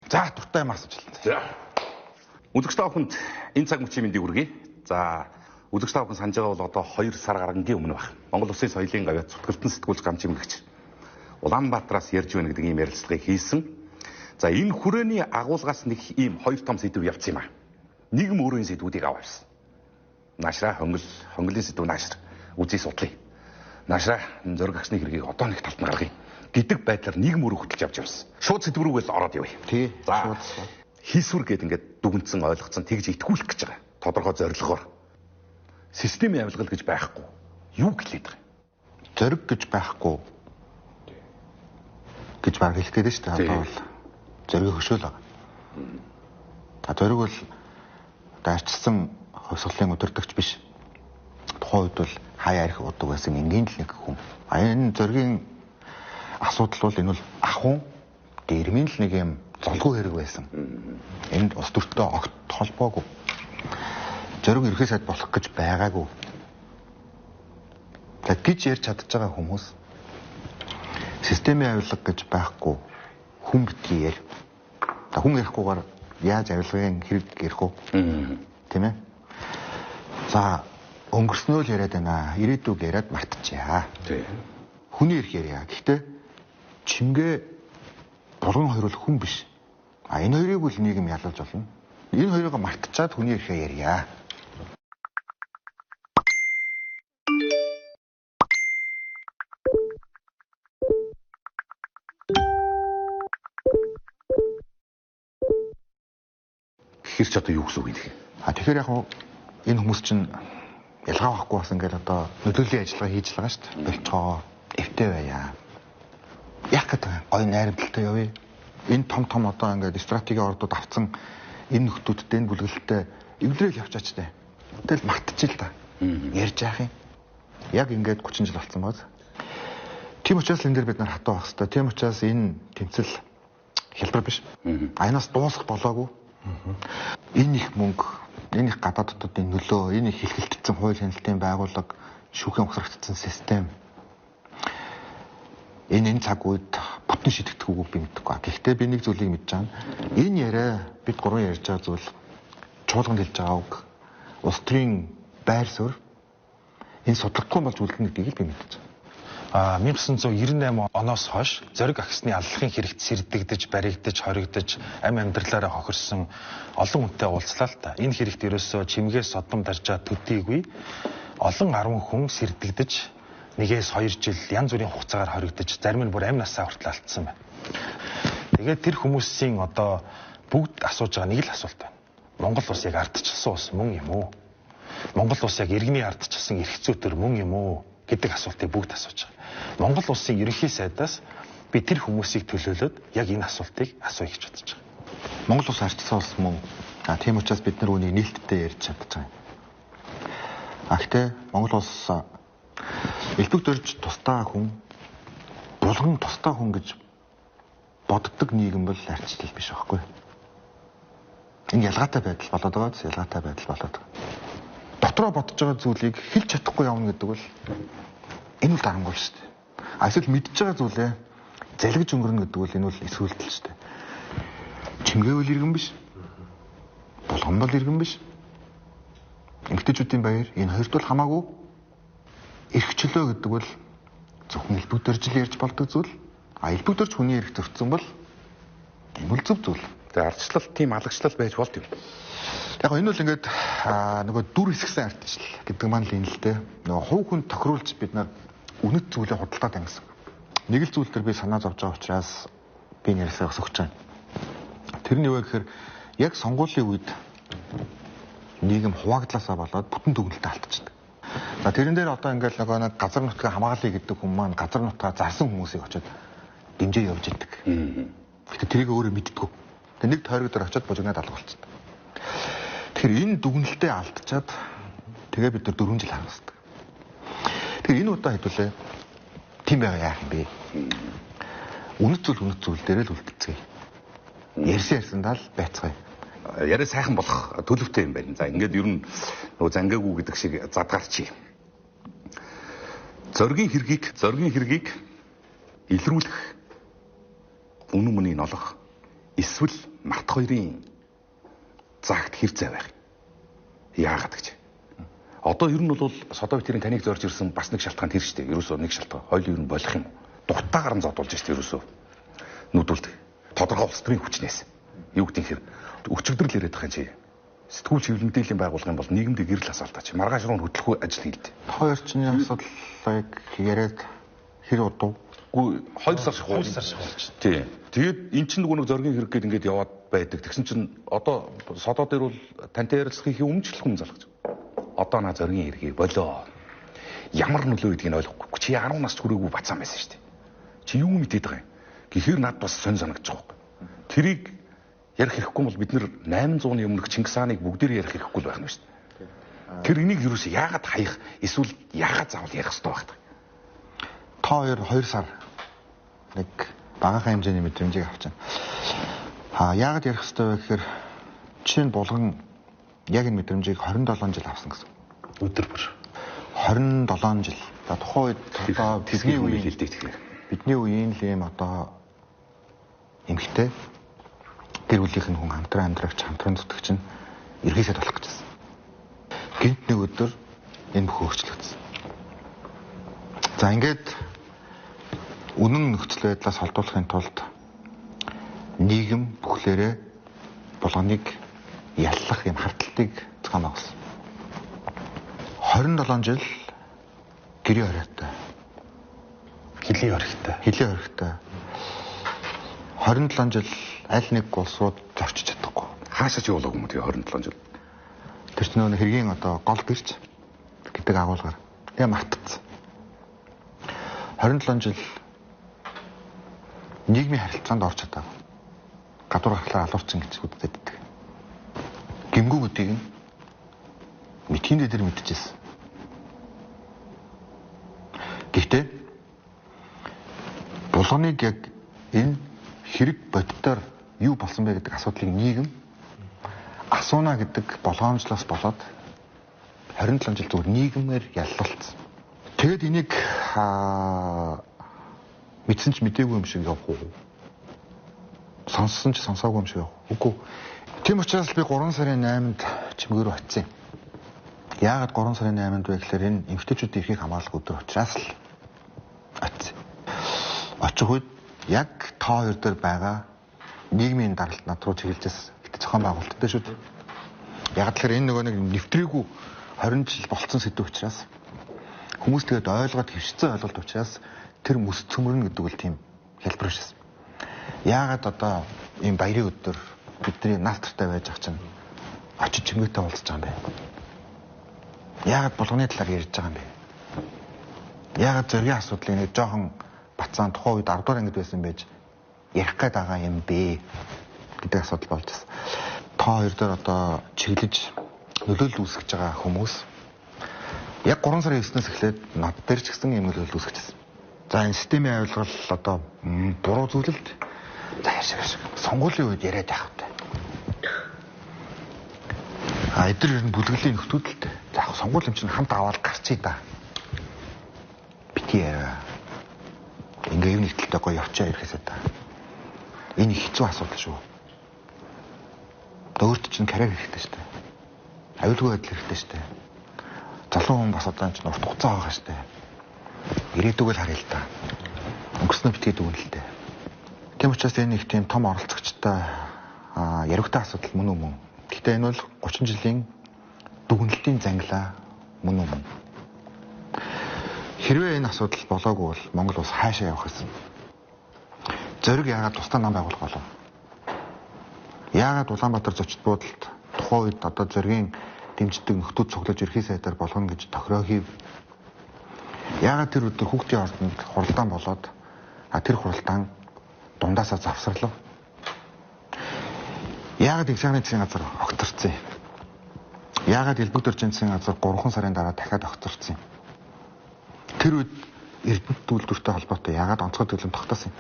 За дуртай юм асууж байна. За. Үзэгч та бүхэнд энэ цаг мөчийн мэндийг хүргэе. За, үзэгч та бүхэн санаж байгаа бол одоо 2 сар гарангийн өмнө баг. Монгол Улсын соёлын гавьяа зүтгэлтэн сэтгүүлч гам чимлэгч Улаанбаатараас ярьж байна гэдэг ийм ярилцлагыг хийсэн. За, энэ хүрээний агуулгаас нэг ийм 2 том сэдв явцсан юм аа. Нийгэм өөрийн сэдвүүдийг авсан. Наашраа хонголын сэдв наашр үзий судлаа. Наашраа зөрг агсны хэргийг одоо нэг талд нь гаргая гэдэг байдлаар нийгэм өөрөө хөтлж явж явсан. Шууд сэдв рүү л ороод явъя. Тий. За. Хийсвэр гэдэг ингээд дүгнсэн ойлгоцсон тэгж итгүүлэх гэж байгаа. Тодорхой зорилгоор. Системийн авилгал гэж байхгүй. Юу гэлээд байгаа юм? Зориг гэж байхгүй. Гэж баг хэлэх гээд шүү дээ. Одоо бол зориг хөшөөл байгаа. Зориг бол дайрчсан хувьсгалын өдөртөгч биш. Тухайн үед бол хаяа арх удаг байсан энгийн л нэг хүн. Энэ зоригийн асуудал бол энэ бол ахуйн дэрмийн л нэг юм золгүй хэрэг байсан. Энд ус төртөө огт холбоогүй. Зориг ерхий сайд болох гэж байгаагүй. Тэг гэж ярьж чадж байгаа хүмүүс системийн авилга гэж байхгүй хүн битгий ярь. Хүн ярихгүйгээр яаж авилгын хэрэг ярих вэ? Тийм ээ. За өнгөрснөө л яриад байна. Ирээдүг яриад мартчихъя. Тийм. Хүний ярих яриа. Гэхдээ чимгээ булган хоёр бол хүн биш. Энэ хоёрыг бол нийгэм ялалж болно. Энэ хоёрыг мартчихад хүний ярихаа ярья. Хэр ч одоо юу гэсэн үг юм. Тэгэхээр яг энэ хүмүүс чинь ялгаа авахгүй бас ингээд одоо нөлөөллийн ажиллагаа хийж байгаа шүү дээ. Болцоо эвтэй байя. Яг гэдэг гой найрамдалтай явъя. Энэ том одоо ингээд стратегийн ордод авцсан энэ нөхдүүдтэй энэ бүлгэлтэй эвлэрэл явчаач таа. Тэгэл мартчих л та. Ярьж яах юм? Яг ингээд 30 жил болсон баз. Тийм учраас энэ дээр бид нар хатуу байх хэрэгтэй. Тийм учраас энэ тэмцэл хялбар биш. Аянаас дуусах болоогүй. Энэ их мөнгө, энэ их гадаад дотоодын нөлөө, энэ их хэлхэлтсэн хууль хяналтын байгууллага, шүүхэн ухрагдсан систем. Энэ цаг үед бүтэн шийдэгдэх үгүй би мэдэхгүй. Гэхдээ би нэг зүйлийг мэдж байгаа. Энэ яриа бид гурван ярьж байгаа зүйл чуулганд хэлж байгаа үг. Улс төрийн байр суурь энэ судлахгүй болж үлдэнэ гэдгийг л би мэдэж байгаа. 1998 оноос хойш зориг агсны аллахын хэрэгт сэрдэгдэж, баригдаж, хоригдож, амьдралаараа хохирсон олон хүнтэй уулзлаа л та. Энэ хэрэгт ерөөсөө чимгээс содом даржаа төдийгүй олон 10 хүн сэрдэгдэж, нэгээс 2 жил янз бүрийн хугацаагаар хоригдож, зарим нь бүр амь насаа хүртэл алдсан байна. Тэгээд тэр хүмүүсийн одоо бүгд асууж байгаа нэг л асуулт байна. Монгол улс яг ардчилсан улс мөн юм уу? Монгол улс яг иргэний ардчилсан эрх зүйтер мөн юм уу гэдэг асуултыг бүгд асууж байгаа. Монгол улсын ерөнхий сайдаас би тэр хүмүүсийг төлөөлөөд яг энэ асуултыг асууя гэж бодож байгаа. Монгол улс ардчилсан улс мөн. Тийм учраас бид нар үүнийг нээлттэй ярьж чадж байгаа. Гэхдээ Монгол улс элбэг дөрж тустай хүн, булган тустай хүн гэж боддог нийгэм бол ардчлал биш байхгүй. Энэ ялгаатай байдал болоод байгаа. Ялгаатай байдал болоод байгаа. Дотроо бодож байгаа зүйлийг хэлж чадахгүй явна гэдэг бол энэ бол дарамгүй шүү дээ. Эсвэл мэдж байгаа зүйлээ залгиж өнгөрнө гэдэг бол энэ бол эсвэлтэл шүү дээ. Чимгээвэл иргэн биш. Булган бол иргэн биш. Эмэгтэйчүүдийн баяр энэ хоёрт бол хамаагүй эрхчлөө гэдэг бол зөвхөн элбэг дөржил ярьж болдог зүйл. Элбэг дөрж хүний эрх зөрчсөн бол энэ бол зөв зүйл. Тэгээ ардчлал тийм алагчлал байж болд юм. Яг энэ бол ингээд нөгөө дүр хэсгсэн ардчлал гэдэг маань л энэ л дээ. Нөгөө хувь хүн тохируулж бид нар үнэт зүйлээ худалдаад байна гэсэн. Нэг л зүйл төр би санаа зовж байгаа учраас би нэрсээ өсөж байна. Тэр нь юу вэ гэхээр яг сонгуулийн үед нийгэм хуваагдлаасаа болоод бүтэн төгөлтөд алдчихдаг. За тэрэн дээр одоо ингээд нөгөө нэг газар нутгаа хамгаалъя гэдэг хүн маань газар нутгаа зарсан хүмүүсийг очиод дэмжээ явж идэг. Гэтэ тэрийг өөрөө мэддэггүй. Тэг нэг тойрог дээр очиод бужигнаад алга болчихдог. Тэгэхээр энэ дүгнэлтэд алдчихад тэгээ бид нар 4 жил харагддаг. Тэгэхээр энэ удаа хэдүүлээ тийм байгаа яах юм бэ? Үнэт зүйл дээр л үлдэлцгээе. Ярьсандаа л байцгаая. Яриа сайхан болох төлөвтэй юм байна. За ингээд ер нь нөгөө зангаагүй гэдэг шиг задгаарчи. Зоргийн хэргийг илрүүлэх, үнэн мөнийг олох Эсвэл Март хоёрын загт хэр зай байх? Яагаад гэж? Одоо ер нь бол Содовитэрийн таныг зорж ирсэн бас нэг шалтгаан тэр шүү дээ. Ерөөсөө нэг шалтгаан. Хоёул ер нь болох юм. Дуртаагаар нь зодуулж шүү дээ ерөөсөө. Нүдүүлдэг. Тодорхой улс төрийн хүчнээс. Юу гэдэг юм өчигдрөл яриад байгаа юм чи. Сэтгүүл чиглэлмэдийн байгуулах юм бол нийгэмд гэрэл асаалтаа чи. Маргааш руу хөтлөх ажил хийлдэ. Хоёр чинь асуудлыг яриад хэр удуу? Үгүй 2 сар шахуу. 2 сар шахуулж. Тий. Тэгээд эн чинь нөгөө нэг зоргийн хэрэг гээд ингээд яваад байдаг. Тэгсэн чинь одоо содоо дээр бол тантай ярилцахын өмнө хүн залгаж. Одоо наа зоргийн хэргийг болоо. Ямар нөлөө гэдгийг ойлгохгүй. Чи 10 нас ч хүрээгүй бацаан байсан шүү дээ. Чи юу мэдээд байгаа юм? Гэхээр над бас сонь санагдаж байгаа юм. Тэрийг ярих хэрэггүй бол бид нэр 800-ны өмнөх Чингис хааныг бүгдээр ярих хэрэггүй байх нь шүү дээ. Тэр энийг юу ч яагаад хаях эсвэл яагаад заавал ярих хэрэгтэй байх вэ? Та хоёр 2 сар нэг багахан хэмжээний мэдрэмжийг авч байна. Яагаад ярих хэрэгтэй вэ гэхээр чинь булган яг энэ мэдрэмжийг 27 жил авсан гэсэн. Өдөр бүр 27 жил. Тухайн үед одоо бидний үеийн хэлдэг тэгэхээр бидний үеийн л юм одоо эмгтэй гэр бүлийнх нь хүн хамтран амьдрагч хамтран зүтгэж чинь эргээсэд болох гэж байна. Гинт нэг өдөр энэ бүх өөрчлөгдсөн. За ингээд үнэн нөхцөл байдлаас холдуулахын тулд нийгэм бүхлээрээ булганыг яллах юм хардталтыг зохион байгуулсан. 27 жил гэрээ оройтой. Хилийн орхитой. Хилийн орхитой. 27 жил аль нэг улсууд зорчиж чадахгүй. Хаашаа ч явуулаагүй юм тий 27 жил. Тэр чинь нөгөө хэргийн одоо гол гэрч гэдэг агуулгаар. Тэгээ мартцсан. 27 жил нийгмийн харилцаанд орж чадаагүй. Гадуур гарахлаар алуурчин гэж үздэг. Гэмгүүгүүдийг нь мэдхийн дээр мэдчихсэн. Гэхдээ булганыг яг энэ хэрэг боддоор юу болсон бэ гэдэг асуудлыг нийгэм асууна гэдэг болгоомжлоос болоод 27 жил зүгээр нийгмээр яллалцсан. Тэгэд энийг мэдсэн ч мэдээгүй юм шиг явах уу? Сонссон ч сонсоогүй юм шиг явах. Үгүй. Тийм учраас би 3 сарын 8-нд чимгээр очив. Яагаад 3 сарын 8-нд вэ гэхээр энэ эмэгтэйчүүдийн эрхийг хамгаалах өдөр учраас л очив. Очих үед яг та хоёр дээр байгаа нийгмийн даралт над руу чиглэлжсэн. Гэтэ зохион байгуулалттай шүү дээ. Яг тэгэхээр энэ нөгөө нэг нэвтрээгүй 20 жил болцсон сэдв учраас хүмүүс тэгээд ойлгоод хөвшцэн ойлголт учраас тэр мэс цөмөрнө гэдэг үл тийм хэлбэр шээс. Яагаад одоо ийм баярын өдөр бидний наалтартай байж ах чинь очиж чимгээтэй уулзж байгаа юм бэ? Яагаад булганы талаар ярьж байгаа юм бэ? Яагаад зоргийн асуудлыг нэг жоохон бацаан тухайн үед 10 дугаар ангид байсан байж ярих гээд байгаа юм бэ гэдэг асуудал болж байна. Та хоёр дээр одоо чиглэж нөлөөлөл үүсгэж байгаа хүмүүс яг 3 сарын 9-өөс эхлээд над дээр ч гэсэн юм нөлөөлөл үүсгэж байна. За энэ системийн авилгал одоо буруу зүйл л дээ. За яшаа сонгуулийн үед яриад байх хэрэгтэй. Эдгээр ер нь бүлгэлийн нөхцөлтэй. За яг сонгуулийн чинь хамт аваад гарчий да. Бити яа. Ингээ юу нэгтэлтэй гоё явчаа ирэхээсээ та. Энэ хэцүү асуудал шүү. Өөрт чинь карьер хэрэгтэй шүү дээ. Аюулгүй байдал хэрэгтэй шүү дээ. Залуу хүн бас одоо чинь урт хугацаа байгаа шүү дээ. Ирээдүг л харъя л та. Өнгөрснөө битгий дүгнэ л дээ. Тийм учраас энэ их тийм том оролцогчтой яригтай асуудал мөн үү? Гэхдээ энэ бол 30 жилийн дүгнэлтийн зангилаа мөн үү? Хэрвээ энэ асуудал болоогүй бол Монгол улс хаашаа явах гэсэн? Зориг яагаад тусдаа нам байгуулах болов? Яагаад Улаанбаатар зочид буудалд тухайн үед одоо зоргийн дэмждэг нөхдүүд цуглаж ерхий сайдаар болгоно гэж тохироо хийв? Яагаад тэр өдөр хүүхдийн ордонд хуралдаан болоод тэр хуралдаан дундаасаа завсарлав? Яагаад экзамены засгийн газар огцорсон юм? Яагаад элбэг дөржин засгийн газар 3 сарын дараа дахиад огцорсон юм? Тэр үед Эрдэнэт үйлдвэртэй холбоотой яагаад онцгой төлөм тогтоосон юм?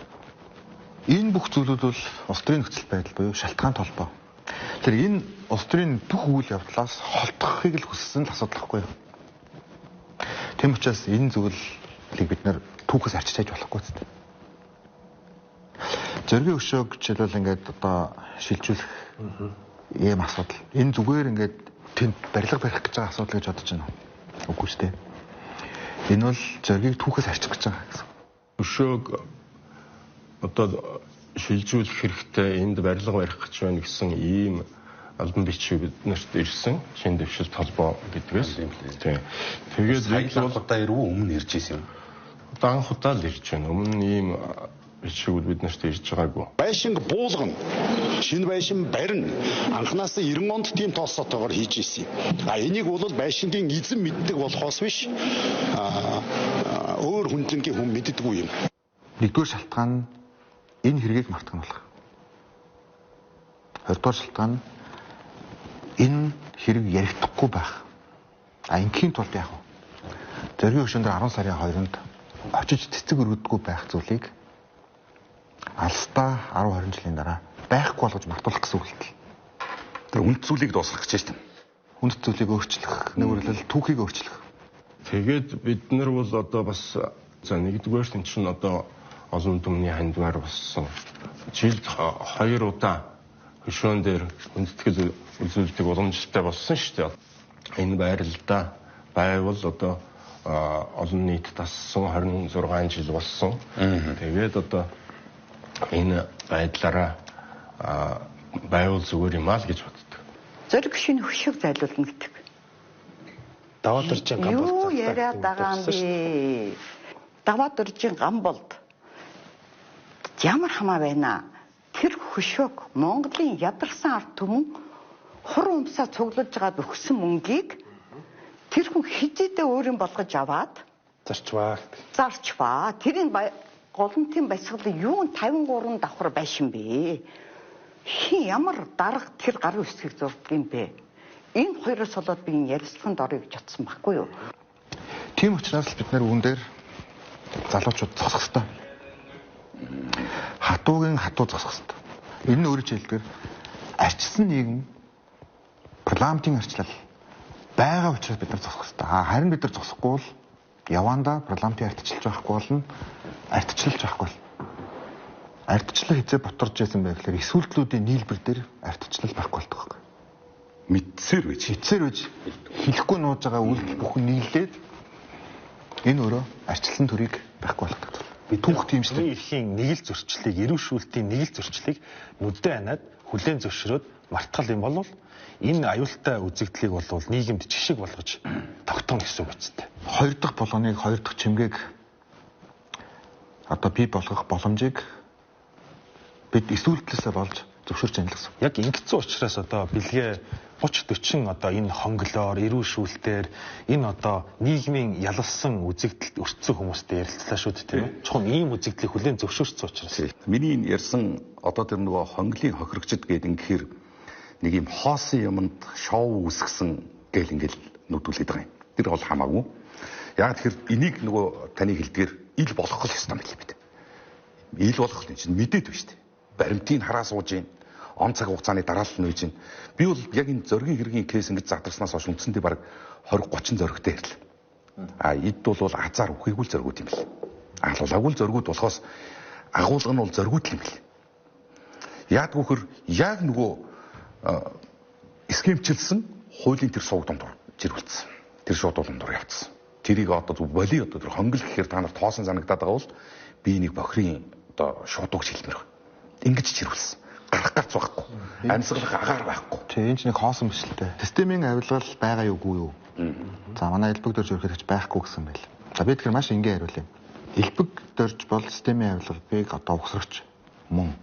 Энэ бүх зүйлүүд бол улс төрийн нөхцөл байдал буюу шалтгаан толгой. Тэр энэ улс төрийн бүх үйл явдлаас холдохыг л хүссэн л асуудал байхгүй юу? Тийм учраас энэ зүйлийг бид нэр түүхээс арчиж болохгүй зү. Зоригийн өшөөг жишээлбэл ингээд одоо шилжүүлэх ийм асуудал. Энэ зүгээр ингээд тэнд барилга барих гэж байгаа асуудал гэж бодож байна уу? Үгүй шүү дээ. Энэ бол зоригийг түүхээс арчих гэж байгаа гэсэн. Өшөөг одоо шилжүүлэх хэрэгтэй, энд барилга барих гэж байна гэсэн ийм албан бичиг биднэрт ирсэн. Шинэ дэвшилт холбоо гэдгээс. Тийм. Тэгээд сая удаа ирв өмнө ирж ирсэн юм. Одоо анх удаа л ирж байна. Өмнө ийм бичигүүд биднэрт ирж байгаагүй. Байшинг буулгана. Шинэ байшин барина. Анхнаасаа 90 онд тийм тооцоотойгоор хийж ирсэн юм. Энийг бол байшингийн эзэн мэддэг болохоос биш. Өөр хүндлэнгийн хүн мэддэггүй юм. Нэгдүгээр шалтгаан нь энэ хэргийг мартах. Хоёрдугаар шалтгаан нь энэ хэрэг ярихдаггүй байх. Ингийн тулд яах вэ? Зоригийн өшөөнд 10 сарын 2-нд очиж цэцэг өргөдөггүй байх зүйлийг алстаа 10-20 жилийн дараа байхгүй болгож мартуулах гэсэн үг л. Тэр үнд зүйлийг дуусгах гэж байна. Үнд зүйлийг өөрчлөх, нэгүрэл түүхийг өөрчлөх. Тэгээд бид нар бол одоо бас за нэгдүгээр нь чинь одоо олон түмний хандвар болсон. Жилд 2 удаа хөшөөн дээр хүндэтгэл үзүүлдэг уламжлалтай болсон шүү дээ. Энэ байралдаа байвал одоо олон нийт тассан 26 жил болсон. Тэгээд одоо энэ байдлаараа байвал зүгээр юм аа л гэж боддог. Зориг шинэ хөшөөг зайлуулна гэдэг. Даваад иржин гам болт. Юу яриад байгаа юм бэ? Даваад иржин гам болт. Ямар хамаа байна? Тэр хөшөөг Монголын ядарсан ард түмэн хур умсаа цуглуулж байгаад өгсөн мөнгийг тэр хүн хизээдээ өөрийн болгож аваад зарчваа. Зарчваа. Тэрийн голомтын баясгалын юун 53 давхар байшин бэ? Хин ямар дарга тэр гарын үсгийг зурдаг юм бэ? Энэ хоёроос болоод би ярилцлаганд орё гэж бодсон байхгүй юу? Тийм учраас бид нар үүн дээр залуучууд зогсох хэрэгтэй. Хатуугийн хатуу зогсох хэрэгтэй. Энэ нь өөрөөр хэлбэл арчсан нийгэм парламентын арчлал байгаа учраас бид нар зогсох хэрэгтэй. Харин бид нар зогсохгүй бол яванда парламентын ардчилж байхгүй болно. Ардчилж байхгүй бол. Ардчлал хизээ боторж байсан байх гэхээр эсвэлтлүүдийн нийлбэр дээр ардчлал байхгүй болдог байхгүй. Мэдсээр байж. Хэлэхгүй нууж байгаа үйлдэл бүхэн нийлээд энэ өөрөө арчлалын төрийг байхгүй болгодог. Би түүх тийм шүү дээ. Эрхийн нэг л зөрчлийг, эрүүшүүлтийн нэг л зөрчлийг нүдэн анаад хүлээн зөвшөөрөөд мартгал юм бол энэ аюултай үзэгдлийг бол нийгэмд жишг болгож тогтоно гэсэн үг үстэй. Хоёр дахь болгоныг, хоёр дахь чимгээг одоо бий болгох боломжийг бид эсвэлтлээсээ болж зөвшөөрч байна л гэсэн. Яг ингэсэн учраас одоо бэлгээ 30-40 одоо энэ хонглоор, эрүүшүүлтээр энэ одоо нийгмийн ялалсан үзэгдэлд өртсөн хүмүүстэй ярилцлаа шүү дээ, тийм үү? Чухам ийм үзэгдлийг хүлээн зөвшөөрсөн учраас. Миний ярьсан одоо тэр нөгөө хонглын хохирогчд гэдэг ингэхээр нэг юм хоосон юмд шоу үүсгэсэн гэл ингээл нүдүүлээд байгаа юм. Тэр бол хамаагүй. Яг тэгэхээр энийг нөгөө таны хэлдгээр ил болгох л ёстой юм билээ бид. Ил болгох нь чинь мэдээд байна шүү дээ. Баримтыг хараа сууж гин он цаг хугацааны дараалал нь үйж гин. Би бол яг энэ зоригийн хэргийн кейс ингэж задарснаас хойш үндсэндээ баг 20-30 зоригтой ирлээ. Эд бол азар үхийгүүл зоригуд юм бэл. Алуулаагүй зоригуд болохоос агуулга нь бол зоригуд юм бэл. Яг үхэр яг нөгөө схемчилсэн хуулийн тэр сувг дондор жирүүлсэн. Тэр шууд дондор явцсан. Тэрийг одоо боли одоо тэр хонгол гэхээр та нар тоосон санагдаад байгаа бол би нэг бохирын одоо шуудуугч хэлмээр байна. Ингэж жирүүлсэн. Гарах гарц байхгүй. Амьсгалах агаар байхгүй. Тэгээ энэ ч нэг хоосон бичлээ. Системийн авилгал байгаа юугүй юу? За манай элбэг дөрж өргөхөж байхгүй гэсэн байл. За би тэгэхээр маш энгийн хариулъя. Элбэг дөрж бол системийн авилгалыг одоо угсрагч мөн.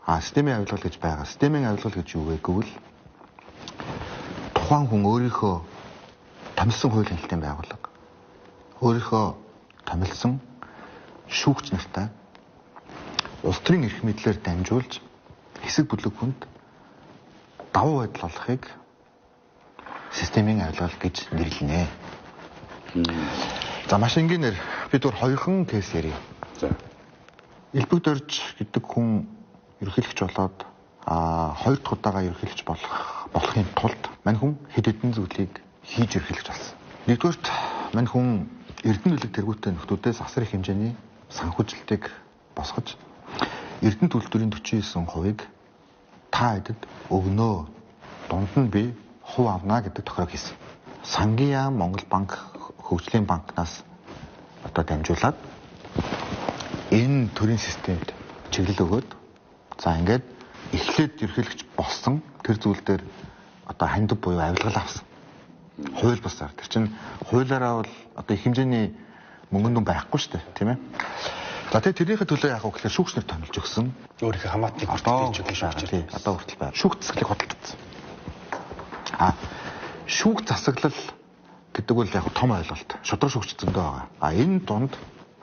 Системийн авилгал гэж байгаа. Системийн авилгал гэж юу вэ гэвэл тухайн хүн өөрийнхөө томилсон хууль хэлтийн байгууллага өөрийнхөө томилсон шүүгч нартай улс төрийн эрх мэдлээр дамжуулж хэсэг бүлэг хүнд давуу байдал олохыг системийн авилгал гэж нэрлэнэ. За маш энгийнээр бид өөр хоёрхан кейс ярив. За. Элбэг дөрж гэдэг хүн ерөнхийлөгч болоод хоёр дахь удаага ерөнхийлөгч болохын тулд мань хүн хэд хэдэн зүйлийг хийж ерөнхийлөгч болсон. Нэгдүгээрт мань хүн Эрдэнэ үлэг тэргүүтээ нөхдүүдээс асар их хэмжээний санхүүжилтийг босгож Эрдэнэ төлөвлөрийн 49%-ыг та хэдэд өгнөө. Дунд нь би хувь авна гэдэг тохиог хийсэн. Сангийн яам Монгол банк хөгжлийн банкнаас одоо дамжуулаад энэ төрийн системд чиглэл өгөөд за ингээд эхлээд ерхийлэгч болсон тэр зүйл дээр одоо хандив буюу авилгал авсан. Хууль бусаар. Тэр чинь хуулиараа бол одоо их хэмжээний мөнгөн дүн байхгүй шүү дээ, тийм ээ. За тэрийнхээ төлөө яах вэ гэхээр шүүгчнэр томилж өгсөн. Өөрийнхөө хамаатныг хүртэж өгөх шүүгчээр. Одоо хүртэл байна. Шүүгч засаглыг хөдөлгдсөн. Шүүгч засаглал гэдэг бол яг том ойлголт. Шудраг шүүгч зөндөө байгаа. Энэ дунд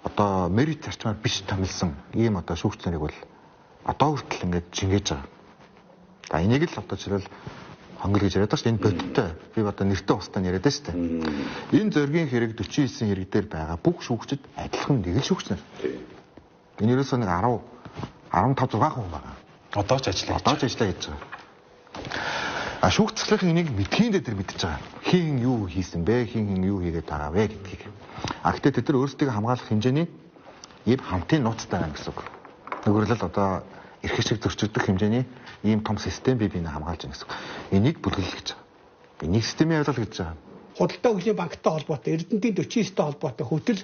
одоо мерит зарчмаар биш томилсон ийм одоо шүүгч нарыг бол одоо хүртэл ингээд жингээж байгаа. Энийг л одоо жишээл хонгил гэж яриад байгаа шүү дээ. Энэ бодиттой. Би одоо нэртэй устдаа яриад байна шүү дээ. Энэ зоргийн хэрэг 49 хэрэг дээр байгаа бүх шүүгчид адилхан нэг л шүүгч нар. Энэ ерөөсөө нэг 15 6 хүн байгаа. Одоо ч ажиллаа хийж байгаа. Шүүгч заслын энийг мэдхийн дээр мэдчихэж байгаа. Хин юу хийсэн бэ? Хин юу хийгээд байгаа вэ гэдгийг. Гэхдээ тэд нар өөрсдийг хамгаалах хэмжээний ийм хамтын нууцтай байна гэсэн үг. Нөгөөрлөл одоо эрх шиг зөрчигдөх хэмжээний ийм том систем бие биенээ хамгаалж байгаа гэсэн үг. Энийг бүлгэлж гэж байгаа. Энийг системийн явдал гэж байгаа. Худалдаа хөгжлийн банктай холбоотой, Эрдэнэтийн 49-тэй холбоотой хөтөл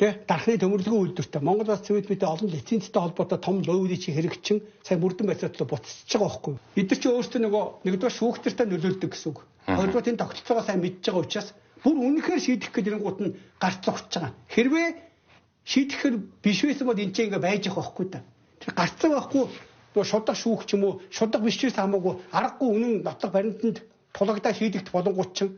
дархны төмөрлөгийн үйлдвэртэй Монгол Улс цэвэрлэгтэй олон лицензтэй холбоотой том лоуидчийн хэрэгчин сая мөрдөн байцаатлаа буцаж байгаа байхгүй. Бид нар чи өөрсдөө нэгдүгээр шүүгчдэртэй нөлөөлдөг гэсэн үг. Хоёрдугаар энэ тогтолцоогоо сайн мэдж байгаа учраас бүр үнэхээр шийдэх гэдэг нэнгуут нь гарц зогсож байгаа. Хэрвээ шийдэхээр биш байсан бол энэ ч ингээ байж байгаа байхгүй да. Тэр гарцаа байхгүй шудаг шүүгч юм уу шудаг биш ч хамаагүй аргагүй үнэн нотлох баримтанд тулагдаа шийдэгдэх болонгууд чинь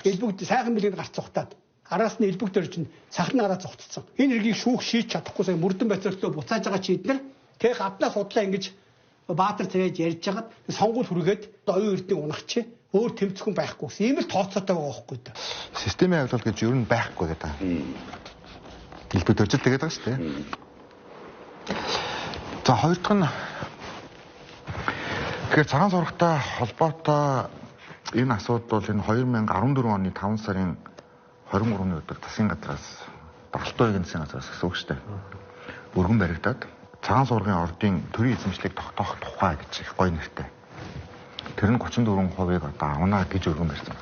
элбэгт сайхан билэг гарц зогтаад араас нь элбэг дээр чинь сахны гараа зогтцсон. Энэ хэргийг шүүх шийдэж чадахгүй сая мөрдөн байцаалтлаа буцааж байгаа чи эднэр тэг гаднаас судлаа ингэж баатар царайж ярьж хагаад сонгуул хүргээд оюун эрдний унах чи өөр тэмцэхэн байхгүй гэсэн. Ийм л тооцоотой байгаа байхгүй да. Системийн авилгал гэж ер нь байхгүй гэдэг. Элбэг төржил тэгээд байгаа шүү дээ. За хоёр дахь нь тэгэхээр цагаан сургахтай холбоотой энэ асуудал бол энэ 2014 оны 5 сарын 23-ны өдөр засгийн газраас Алтуугийн засгийн газраас гэсэн үг шүү дээ. Өргөн баригдаад цагаан сургын ордын төрийн эзэмшлийг тогтоох тухай гэж их гоё нэртэй. Тэр нь 34%-ыг одоо авна гэж өргөн барьсан.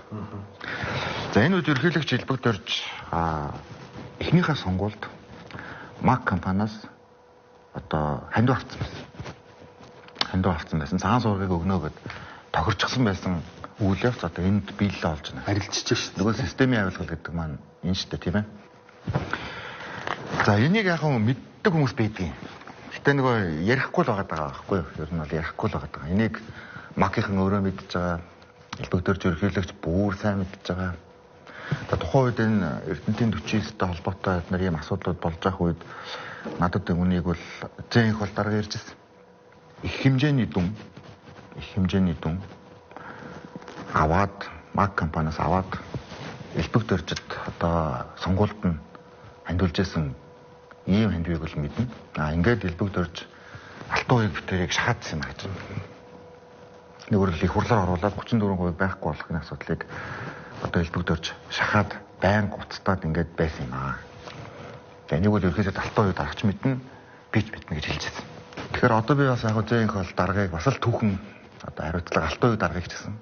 За энэ үед ерөнхийлөгч элбэгт орж эхнийхээ сонгуульд МАК компаниас одоо хандив авсан байсан. Цагаан сургыг өгнө гэд тохирчихсан байсан үйлээс одоо энд биелэлээ олж байна. Арилжиж шүү дээ. Нөгөө системийн авилгал гэдэг маань энэ шүү дээ, тийм ээ. За энийг яг мэддэг хүмүүс байдгийн. Гэтэ нөгөө ярихгүй л байгаа байхгүй юу? Ер нь бол ярихгүй л байгаа. Энийг МАК-ийн өөрөө мэдж байгаа. Элбэгдэрж ерөнхийлөгч бүр сайн мэдж байгаа. Тухайн үед энэ Эрдэнэтийн 49-тэй холбоотой эдгээр ийм асуудлууд болж байгаа үед надад үнийг бол зэн их бол дарга ярьж ирсэн. Их хэмжээний дүн аваад МАК компаниас аваад элбэгт оржид одоо сонгуульд нь хандуулж байсан ийм хандвийг бол мэднэ. Ингээд элбэгт орж Алтуугийн битэрийг шахаадсан юм гэж. Нэгүрэл их хурлаар оруулаад 34% байхгүй болохын асуудлыг одоо элбэгт орж шахаад байнга уцтаад ингээд байсан юм аа. За энийг бол ерөөсөө Алтуугийн дарагч мэднэ, би ч мэднэ гэж хэлж байсан. Тэгэхээр одоо би бас яг зээнх бол даргаыг бас л түүхэн одоо хариуцлага Алтуугийн даргаыг ч гэсэн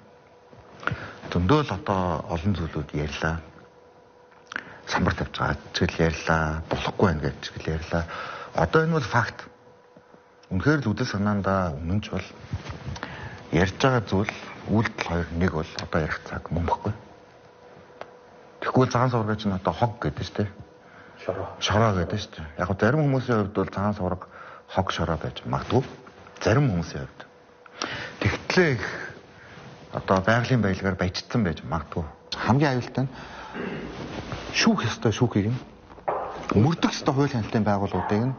зөндөө л одоо олон зүйлүүд ярьлаа. Самбар тавьж байгаа чиглэл ярьлаа, болохгүй байна гэж чиглэл ярьлаа. Одоо энэ бол факт. Үнэхээр л үдэл санаандаа өмнөж бол ярьж байгаа зүйл үйлдэл хоёр нэг бол одоо ярих цаг мөн баггүй. Тэгвэл цагаан сургаж чинь одоо хог гэдэг шүү дээ. Шороо гэдэг шүү дээ. Яг нь зарим хүмүүсийн хувьд бол цагаан сураг хог шороо байж магадгүй. Зарим хүмүүсийн хувьд. Тэгтлээ их одоо байгалийн баялгаар баяжсан байж магадгүй. Хамгийн аюултай нь шүүх ёстой шүүхийг нь мөрдөх ёстой хууль хяналтын байгууллагуудыг нь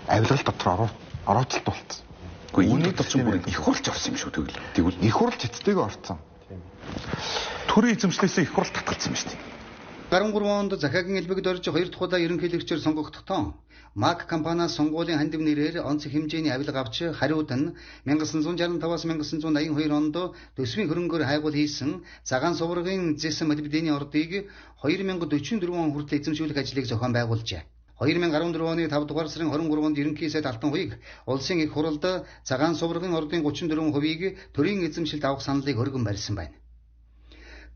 авилгал дотор орооцолтуулсан. Гэхдээ энэ дотор ч бүр их хурлч авсан юм шүү тэгвэл. Их хурлч эцтэйгээ орцсон. Төрийн эзэмшлээсээ их хурл татгалцсан юм шүү дээ. 13 онд захиагийн элбэгд орж 2 дахь удаа ерөнхийлөгчөөр сонгогдохдоо МАК компаниас сонгуулийн хандив нэрээр онц хэмжээний авилга авч хариуд нь 1965-аас 1982 онд төсвийн хөрөнгөөр хайгуул хийсэн цагаан суврагын зэс молибдений ордыг 2044 он хүртэл эзэмшүүлэх ажлыг зохион байгуулжээ. 2014 оны 5 дугаар сарын 23-нд ерөнхий сайд Алтан хуйг улсын их хуралд цагаан суврагын ордын 34%-ийг төрийн эзэмшилд авах саналыг өргөн барьсан байна.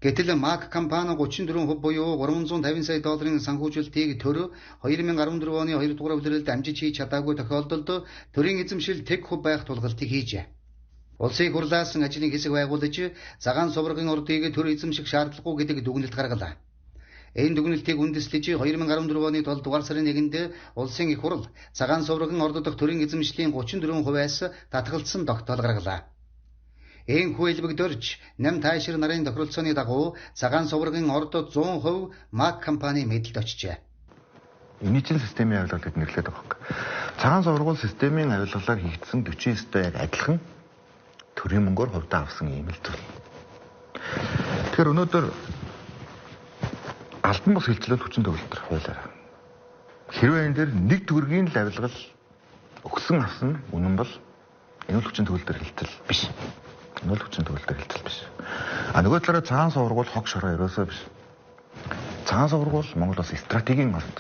Гэтэл МАК компани 34% буюу 350 сая долларын санхүүжилтийг төр 2014 оны 2 дугаар улиралд амжиж хийж чадаагүй тохиолдолд төрийн эзэмшил тэг хөв байх тулгалтыг хийжээ. Улсын их хурлаас ажлын хэсэг байгуулж цагаан суврагын ордыг төр эзэмших шаардлагагүй гэдэг дүгнэлт гаргалаа. Энэ дүгнэлтийг үндэслэж 2014 оны 7 дугаар сарын 1-нд улсын их хурал цагаан суврагын орд дахь төрийн эзэмшлийн 34%-аас татгалзсан тогтоол гаргалаа. Энэхүү элбэгдэрч Нам Тайшир нарын тохиролцооны дагуу цагаан суврагын орд 100% МАК компани мэдэлд очжээ. Инижил системийн авилгал гэдэг нэрлэдэг байгаа. Цагаан сувраг бол системийн авилгалаар хийгдсэн 49-тэй яг адилхан төрийн мөнгөөр хувьдаа авсан юм л зүйл. Тэгэхээр өнөөдөр албан бус хилчлэл хүчин төгөлдөр хуулиараа. Хэрвээ энэ дээр нэг төгрөгийн л авилгал өгсөн авсан үнэн бол энэ хүчин төгөлдөр хилчил биш. Энэ хүчин төгөлдөр хилчил биш. Нөгөө талаараа цагаан сувраг бол хог шороо ерөөсөө биш. Цагаан сувраг бол Монгол улсын стратегийн орд.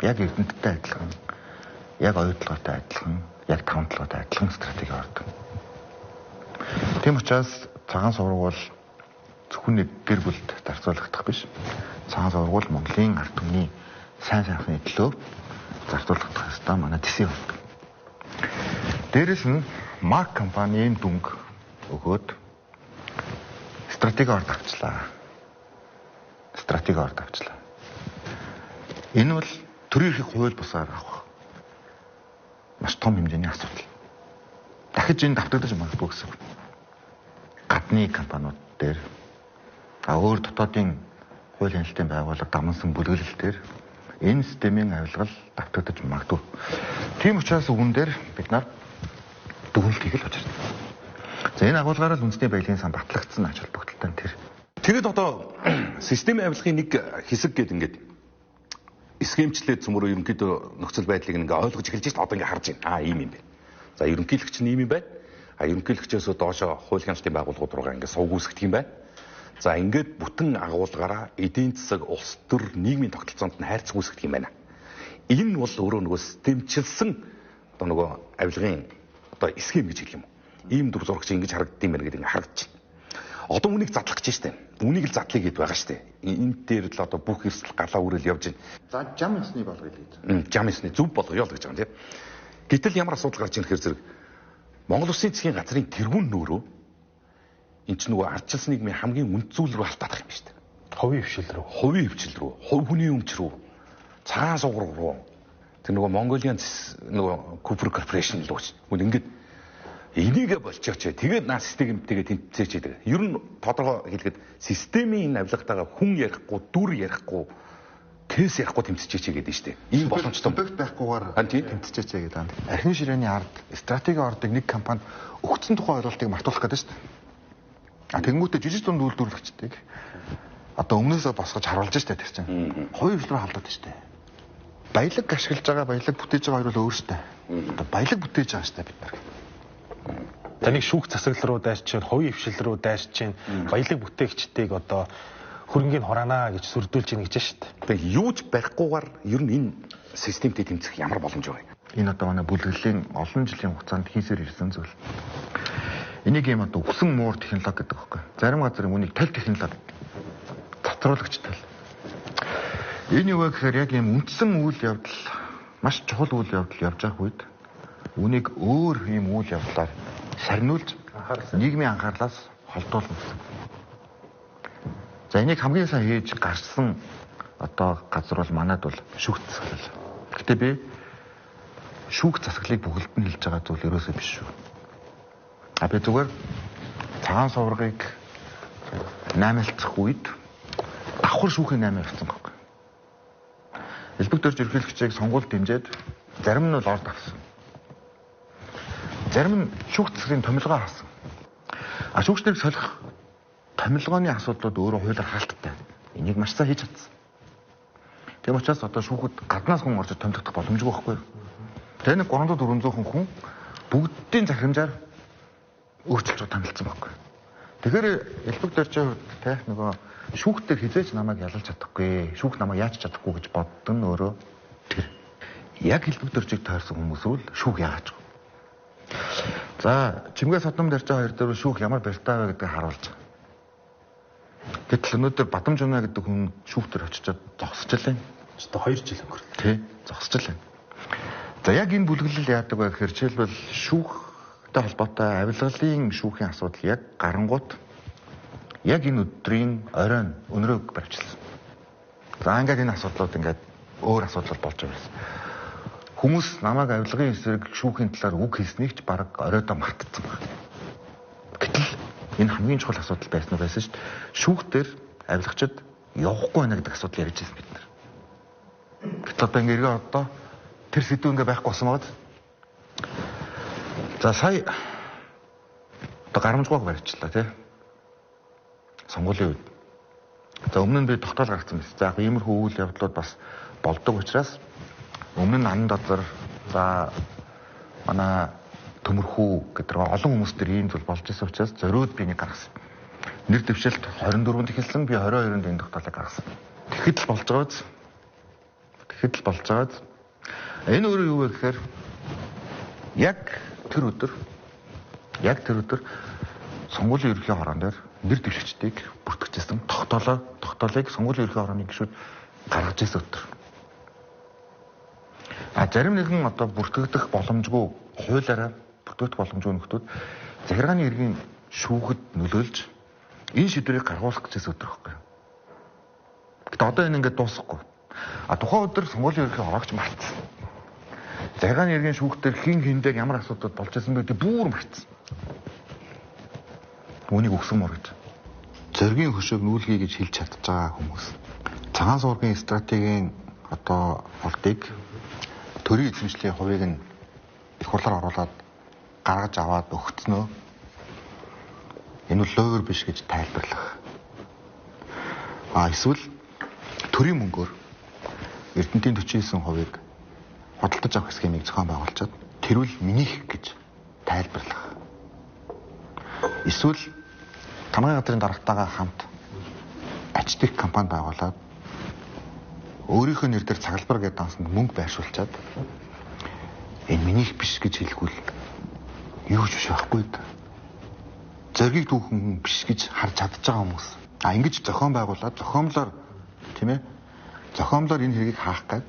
Яг Эрдэнэттэй адилхан, яг оюутлоготой адилхан, яг тавталгаатай адилхан стратеги орд. Тийм учраас цагаан сувраг бол зөвхөн нэг гэр бүлд зарцуулагдах биш. Цагаан сувраг бол Монголын ард түмний сайн сайхны төлөө зарцуулагдах ёстой манай төсөө болдог. Дээрээс нь МАК компанийн дүнг өгөөд стратеги орд авчлаа. Стратеги орд авчлаа. Энэ бол төрийн эрхийг хууль бусаар авах маш том хэмжээний асуудал. Дахиж энэ давтагдаж магадгүй гэсэн. Гадны компаниуд дээр өөр дотоодын хууль хяналтын байгууллага дамнсан бүлэглэл дээр энэ системийн авилгал давтагдаж магадгүй. Тийм учраас үүн дээр бид нар дүгнэлтийг л очирч байна. За энэ агуулгаараа л үндэсний баялагын сан батлагдсан ач холбогдолтой нь тэр. Тэгэд одоо системийн авилгын нэг хэсэг гэдэг ингээд схемчлээд цөмөрөө ерөнхийдөө нөхцөл байдлыг ингээ ойлгож эхэлж байна. Одоо ингээ харж байна. Ийм юм байна. За ерөнхийлөгч нь ийм юм байна. Ерөнхийлөгчөөсөө доошо хууль хяналтын байгууллагууд руугаа ингээ сувг үүсгэх юм байна. За ингээд бүтэн агуулгаараа эдийн засаг, улс төр, нийгмийн тогтолцоонд нь хайрцаг үүсгэх юм байна. Энэ бол өөрөө нөгөө системчилсэн одоо нөгөө авилгын одоо схем гэж хэлэх юм. Ийм дүр зурагч ингэж харагдсан юм байна гэдэг ингээ харагдаж байна. Одоо үнийг задлах гэж штэ. Үнийг л задлая гэдээ байгаа штэ. Энд дээр л одоо бүх эрсдэл галаа үрэл явж байна. За жам ёсны болгоё гэж. Жам ёсны зөв болгоё л гэж байгаа юм тийм. Гэтэл ямар асуудал гарч ирэх хэрэг Монгол Улсын засгийн газрын тэргүүн нөөрөө энэ ч нөгөө ардчилсан нийгмийн хамгийн үнд зүйл рүү алтаадах юм шүү дээ. Хувийн хвшил рүү. Хувийн хвшил рүү, хувь хүний өмч рүү, цагаан сувраг руу. Тэр нөгөө Mongolian нөгөө Cooper Corporation л үүс. Үгүй ингээд энийгээ болчихооч. Тэгээд наа системтэйгээ тэнцээч гэдэг. Ер нь тодорхой хэлгээд системийн энэ авилгатайгаа хүн ярихгүй, дүр ярихгүй, кейс ярихгүй тэмцэж гэдэг нь шүү дээ. Ийм боломжтой байхгүйгээр тэмцэж гэдэг. Архины ширээний ард, стратеги ордыг нэг компанид өгцөн тухай ойлголтыг мартуулах гэдэг шүү дээ. Тэгэнгүүтээ жижиг дунд үйлдвэрлэгчдийг одоо өмнөөсөө босгож харуулж штэ тэр чинь. Хоёр хвшил рүү халдаад штэ. Баялаг ашиглаж байгаа, баялаг бүтээж байгаа хоёр бол өөр штэ. Одоо баялаг бүтээж байгаа штэ бид нар. Таныг шүүх засаглал руу дайрчин, хувийн хвшил рүү дайрчин, баялаг бүтээгчдийг одоо хөрөнгийг хураанаа гэж сүрдүүлж ийн гэж штэ. Тэгээ юуж барихгүйгээр ер нь энэ системтэй тэмцэх ямар боломж байгаа юм? Энэ одоо манай бүлэглэлийн олон жилийн хугацаанд хийсээр ирсэн зүйл. Энийг юм одоо өгсөн муур технологи гэдэг байхгүй. Зарим газрын үнийг тал технологи татруулагч тал. Энэ юу вэ гэхээр яг юм үндсэн үйл явдал, маш чухал үйл явдал явж байгаа үед үнийг өөр юм үйл явдлаар шарниулж нийгмийн анхаарлаас холдуулна гэсэн. За энийг хамгийн сайн хийж гарсан одоо газар бол манад бол шүүх засаглал. Гэхдээ би шүүх засаглалыг бүгд нь хэлж байгаа зүйл ерөөсөө биш шүү. Би зүгээр цагаан суврагыг 8-aalцах үед давхар шүүхийн 8 явсан гэх. Элбэг дөрж ерөнхийлөгчийг сонгуульд дэмжиж зарим нь бол орд авсан. Зарим нь шүүх засгийн томилгоо хаасан. Шүүгчдийг солих томилгооны асуудлууд өөрөө хуулиар хаалттай. Энийг маш сайн хийж чадсан. Тийм учраас одоо шүүхэд гаднаас хүн орж томилогдох боломжгүй байхгүй. Тэгээ нэг 300-400 хүн бүгдийн захирамжаар өөрчлөлтөд томилсон байхгүй. Тэгэхээр элбэг дөржийн те нөгөө шүүхтэр хизээч намайг ялалж чадахгүй, шүүх намайг яаж чадахгүй гэж боддог нь өөрөө тэр. Яг хэлбэг дөржиг тойрсон хүмүүс бол шүүх яагач. За, чимгээ содном даржаа хоёр дээр шүүх ямар барьтаа вэ гэдгийг харуулж байгаа. Гэтэл өнөөдөр Бадамж Унаа гэдэг хүн шүүх дээр очичоод зогсчихлаа. Одоо 2 жил өнгөрсөн. Тий, зогсчихлаа. За, яг энэ бүлэглэл яадаг вэ гэхээр жишээлбэл шүүхтэй холбоотой авилгалын шүүхийн асуудал яг гарангууд яг энэ өдрийн оройн өнөрөөг барьчихсан. За, ингээд энэ асуудлууд ингээд өөр асуудал болж байгаа юм. Хүмүүс намайг авилгын эсрэг шүүхийн талаар үг хэлснийг ч бараг оройдоо мартсан байна. Гэтэл энэ хамгийн чухал асуудал байсан шүү дээ. Шүүх дээр авилгачид явахгүй байна гэдэг асуудал ярьж байсан бид нар. Гэтэл одоо ингээ одоо тэр сэдв ингээ байхгүй болсон байгаад. За сая одоо гарамжгүйг барьчлаа тий. Сонгуулийн үед. За өмнө нь би тогтоол гаргасан байсан. За яг иймэрхүү үйл явдлууд бас болдог учраас өмнө нь ан дозор за манай төмөрхүү гэдэг олон хүмүүс төр ийм зүйл болж исэн учраас зориуд би нэг гаргасан. Нэр дэвшилт 24-нд эхэлсэн, би 22-нд энэ тогтоолыг гаргасан. Тэгэхэд л болж байгааз. Энэ өөрөө юу вэ гэхээр яг тэр өдөр сонгуулийн ерөнхий хорон дээр нэр дэвшигчдийг бүртгэжсэн тогтоолыг сонгуулийн ерөнхий хорооны гишүүд гаргаж ирсэн өдөр. Зарим нэгэн одоо бүртгэгдэх боломжгүй хуулиараа бүртгэгдэх боломжгүй нөхдүүд захиргааны иргэн шүүхэд нөлөөлж энэ шийдвэрийг гаргуулах гэжсэн өдөр байхгүй. Гэтэ одоо энэ ингээд дуусахгүй. Тухайн өдөр сонгуулийн ерөнхий хорооч мартсан. Захиргааны иргэн шүүхтэр хин хиндэг ямар асуудал болж байсан бэ гэдэг бүр мартсан. Үүнийг өгсөн мөр гэж. Зоригийн хөшөөг нүүлгий гэж хэлж чадж байгаа хүмүүс. Цагаан суургийн стратегийн одоо болдыг төрийн эзэмшлийн хувийг нь их хурлаар оруулаад гаргаж аваад өгцнөө. Энэ бол лойгор биш гэж тайлбарлах. Эсвэл төрийн мөнгөөр Эрдэнэтийн 49%-ийг худалдаж авах схемийг зохион байгуулчаад тэрүүл минийх гэж тайлбарлах. Эсвэл тамгын газрын даргатайгаа хамт ачтик компани байгуулад өөрийнхөө нэр дээр цагалбар гэдэг дансанд мөнгө байршуулчаад энэ минийх биш гэж хэлгүүл юу ч биш байхгүй да. Зоргийг түүхэн биш гэж харж чадж байгаа хүмүүс. Ингэж зохион байгуулад зохиомлоор тийм ээ. Зохиомлоор энэ хэргийг хаах гээд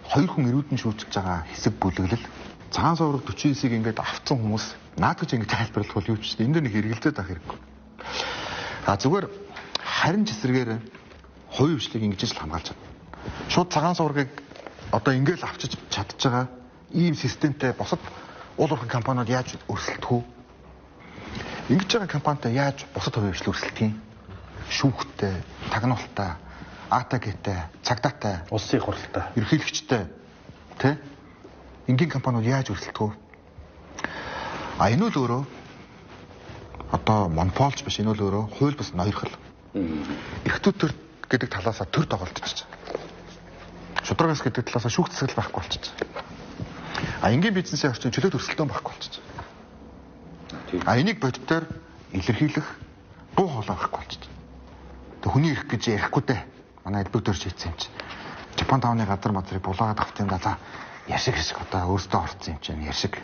хоёр хүн эрүүдэн шүүжиж байгаа хэсэг бүлэглэл цагаан суург 49-ийг ингээд авцсан хүмүүс наад гэж ингэж тайлбарлах бол юу ч энэ дээр нэг хэрэгэлзээд байх хэрэггүй. Зүгээр харин ч эсрэгээр хувийн хвшлийг ингэж л хамгаалж чадна. Шууд цагаан суургийг одоо ингээл авчиж чадж байгаа ийм системтэй босод уул уурхай компаниуд яаж өрсөлдөх вэ? Ингэж байгаа компанитай яаж босод хувийн хвшил өрсөлдөх юм? Шүүхтэй, тагнуулттай, АТГ-тэй, цагдаатай, улсын их хурлтай, ерөнхийлөгчтэй тий? Энгийн компаниуд яаж өрсөлдөх вэ? Энэ л өөрөө одоо монополч биш, энэ л өөрөө хууль бус ноёрхол. Эрхтүүд төр гэдэг талаасаа төр тоглолтчихж байгаа. Шударгаас гэдэг талаасаа шүүх засаглал байхгүй болчихж байгаа. Энгийн бизнесийн орчин чөлөөт өрсөлдөөн байхгүй болчихж байгаа. Энийг бодитоор илэрхийлэх дуу хоолой байхгүй болчихж байгаа. Хүний эрх гэж ярихгүй дээ. Манай элбэг дөрж хийсэн юм чи. Япон тавны газар мазрыг булаагаад авсан юм да. За яшиг одоо өөртөө орцсон юм чинь яшиг.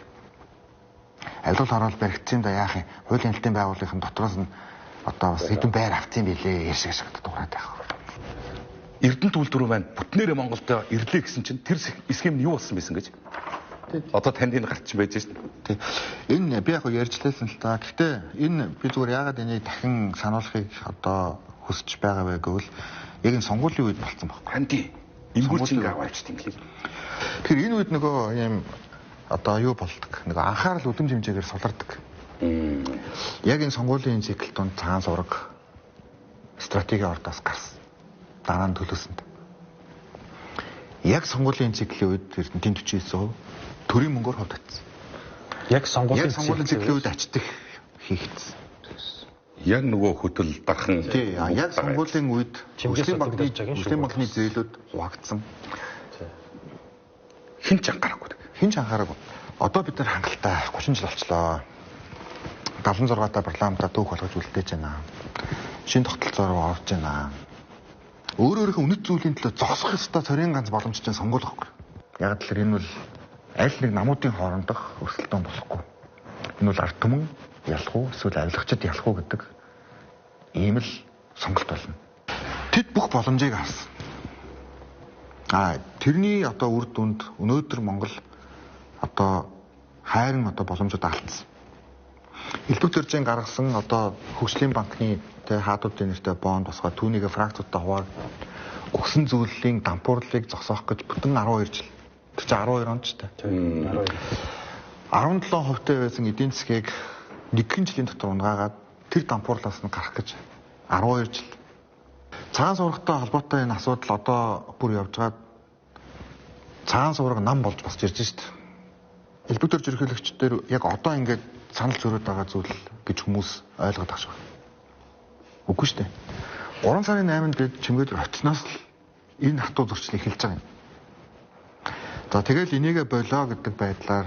Авилгал хараал баригдсан да яах юм. Хуулийн хэлтийн байгууллагын дотроос нь одоо бас хэдэн байр авсан билээ яшиг дуурайд байх. Эрдэнэт үйлдвэрүүд маань бүтнээрээ Монголд ирлээ гэсэн чинь тэр схем нь юу болсон байсан гэж. Одоо танд энэ гарч байж шин. Энэ би яг ярьжлээсэн л та. Гэхдээ энэ би зүгээр яагаад энийг дахин сануулахыг одоо хүсэж байгаа вэ гэвэл яг энэ сонгуулийн үед болсон байхгүй. Ханди энгүүчинг аваач тийм л. Тэгэхээр энэ үед нөгөө юм одоо юу болдог. Нөгөө анхаарал үдэмж хэмжээгээр сулардаг. Яг энэ сонгуулийн цикл донд цагаан сураг стратеги ордоос гарсан. Дараа нь төлөөсөнд. Яг сонгуулийн циклийн үед Эрдэнэтийн 49% төрийн мөнгөөр худалдсан. Яг сонгуулийн циклийн үед ачтдаг хийгдсэн. Яг нөгөө хөтөл дархан. Тий, яг сонгуулийн үед Муслийн банкны зээлүүд хуваагдсан. Хин ч анхаараагүй. Одоо бид нар хангалттай 30 жил болчлоо. 76 та парламентаа дүүх болгож үлдээж байна. Шинэ тогтолцоо руу орж байна. Өөрөөрийнхөө үнэт зүйлийн төлөө зогсох ёстой цорын ганц боломж чинь сонгуул байхгүй. Яг л энэ бол аль нэг намуудын хоорондох өрсөлдөөн болохгүй. Энэ бол ард түмэн ялах уу эсвэл авилгачид ялах уу гэдэг ийм л сонголт болно. Тэд бүх боломжийг авсан. Тэрний одоо үр дүнд өнөөдөр Монгол одоо хайрын одоо боломжууд алдсан. Элбэг дөржийн гаргасан одоо хөгжлийн банкны хаадуудын нэртэй бонд босгоод түүнийг фракцуудтай хувааг өгсөн зүйлийн дампуурлыг зогсоох гэж бүтэн 12 жил. Тэр чинь 12 онд ч та. 17% байсан эдийн засгийг нэгэн жилийн дотор унгаагаад тэр дампуурлаас нь гарах гэж 12 жил. Цагаан сургагтай холбоотой энэ асуудал одоо бүр явжгаад цагаан сургаг нам болж босч ирж шít. Элбэг дөрж ерөнхийлөгчдөр яг одоо ингээд санал зөрөөд байгаа зүйл гэж хүмүүс ойлгоод байгаа шүү. Үгүй шүү дээ. 3 сарын 8-нд бид чимгээд очсноос л энэ хатуу зөрчил эхэлж байгаа юм. За тэгэл энийгээ болоо гэдэг байдлаар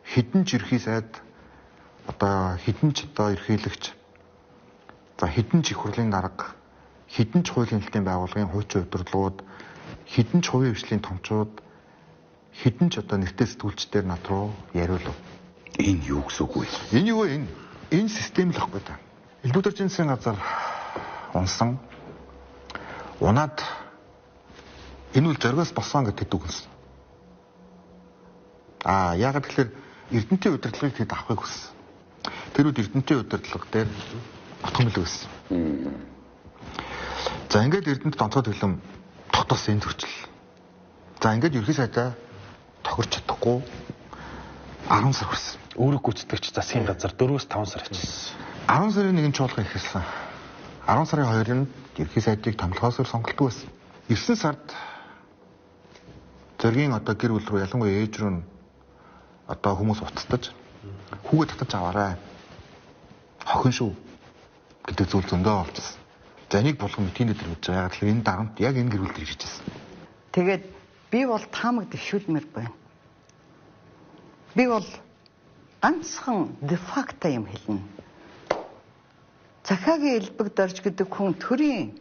хідэн ч ерхий сайд одоо хідэн ч одоо ерхийлэгч за хідэн ч их хурлын дарга хідэн ч хуулийн хэлтийн байгууллагын хуучин удирдлагууд хідэн ч хувийн хвшлийн томчууд хідэн ч одоо нэртэй сэтгүүлчдээр над руу яриулав. Энэ юу гэсэн үг вэ? Энэ юу вэ? Энэ систем л ахгүй та. Элбэг дөржийн засгийн газар унсан унаад энэ үл зоргоос болсон гэдэг үгэнсэн. Яагаад гэхээр Эрдэнэтийн удирдлагыг тэд авахыг хүссэн. Тэр үед Эрдэнэтийн удирдлага дээр отгомл байсан. За ингээд Эрдэнэт онцгой төлөм тогтоосон энэ зөрчил. За ингээд ерхий сайдаа тохирч чадахгүй 10 сар хүрсэн. Үүрэг гүйцэтгэгч засгийн газар 4-5 сар ажилласан. 10 сарын 1-нд чуулга эхэлсэн. 10 сарын 2-нд ерхий сайдыг томилхоосоор сонголтгүй байсан. 9 сард зоргийн одоо гэр бүл рүү ялангуяа ээж рүү одоо хүмүүс уцтаж хүүгээ татаж аваарай. Хохин шүү гэдэг зүйл зөндөө болчихсон. За энийг болгон митинд дээр хийж байгаа. Яг л энэ дарамт яг энэ гэр бүл дээр хийж ирсэн. Тэгээд би бол таамаг дэвшүүлмээр байна. Би бол ганцхан дефакто юм хэлнэ. Захаагийн элбэг дорж гэдэг хүн төрийн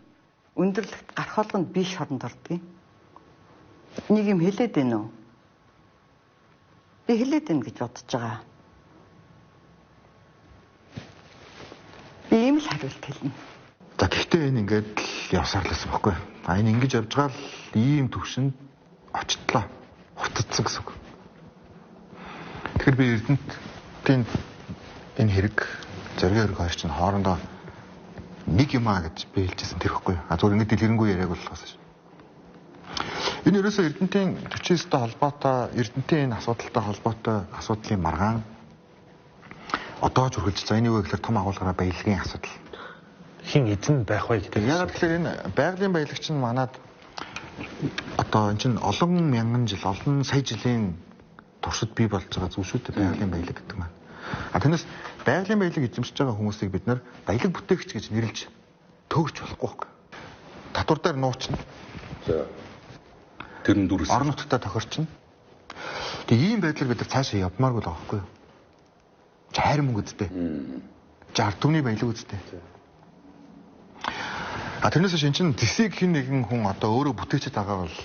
өндөрлөгт гарах болгонд би шоронд ордгийг. Нэг юм хэлээд байна уу? Би хэлээд байна гэж бодож байгаа. Би ийм л хариулт хэлнэ. За гэхдээ энэ ингээд явсаар л байсан байхгүй. Энэ ингэж явж байгаа л ийм төвшөнд очтлоо. Хурцдсан гэсэн үг. Тэгэхээр би Эрдэнэтийн энэ хэрэг зоргийн хэрэг хоёр чинь хоорондоо нэг юм гэж би хэлжсэн тэр ихгүй. Зүгээр ингэ дэлгэрэнгүй яриаг болохоос ш. Энэ ерөөсөө Эрдэнэтийн 49-тэй холбоотой Эрдэнэтийн энэ асуудалтай холбоотой асуудлын маргаан одоо ч үргэлж за энэ юу гэхээр том агуулгаараа баялагын асуудал. Хин эзэн байх вэ гэдэг. Яг тэгэхээр энэ байгалийн баялагч нь манад одоо энэ чинь олон мянган жил олон сая жилийн туршид бий болж байгаа зүйл шүү дээ байгалийн баялаг гэдэг маань. Тэрнээс байгалийн баялаг эзэмшиж байгаа хүмүүсийг бид нар баялаг бүтээгч гэж нэрлэж төөгч болохгүй байхгүй. Татвар дээр нуучна. За тэр нь дүрс орон нутгатаа тохирчно. Тэгээ ийм байдлаар бид нар цаашаа явмааргүй л байгаа байхгүй юу? Хайр мөнгө үсттэй. Ард түмний баялаг үсттэй. Тэрнээс шин чин зэсийг хин нэгэн хүн одоо өөрөө бүтээчихэд байгаа бол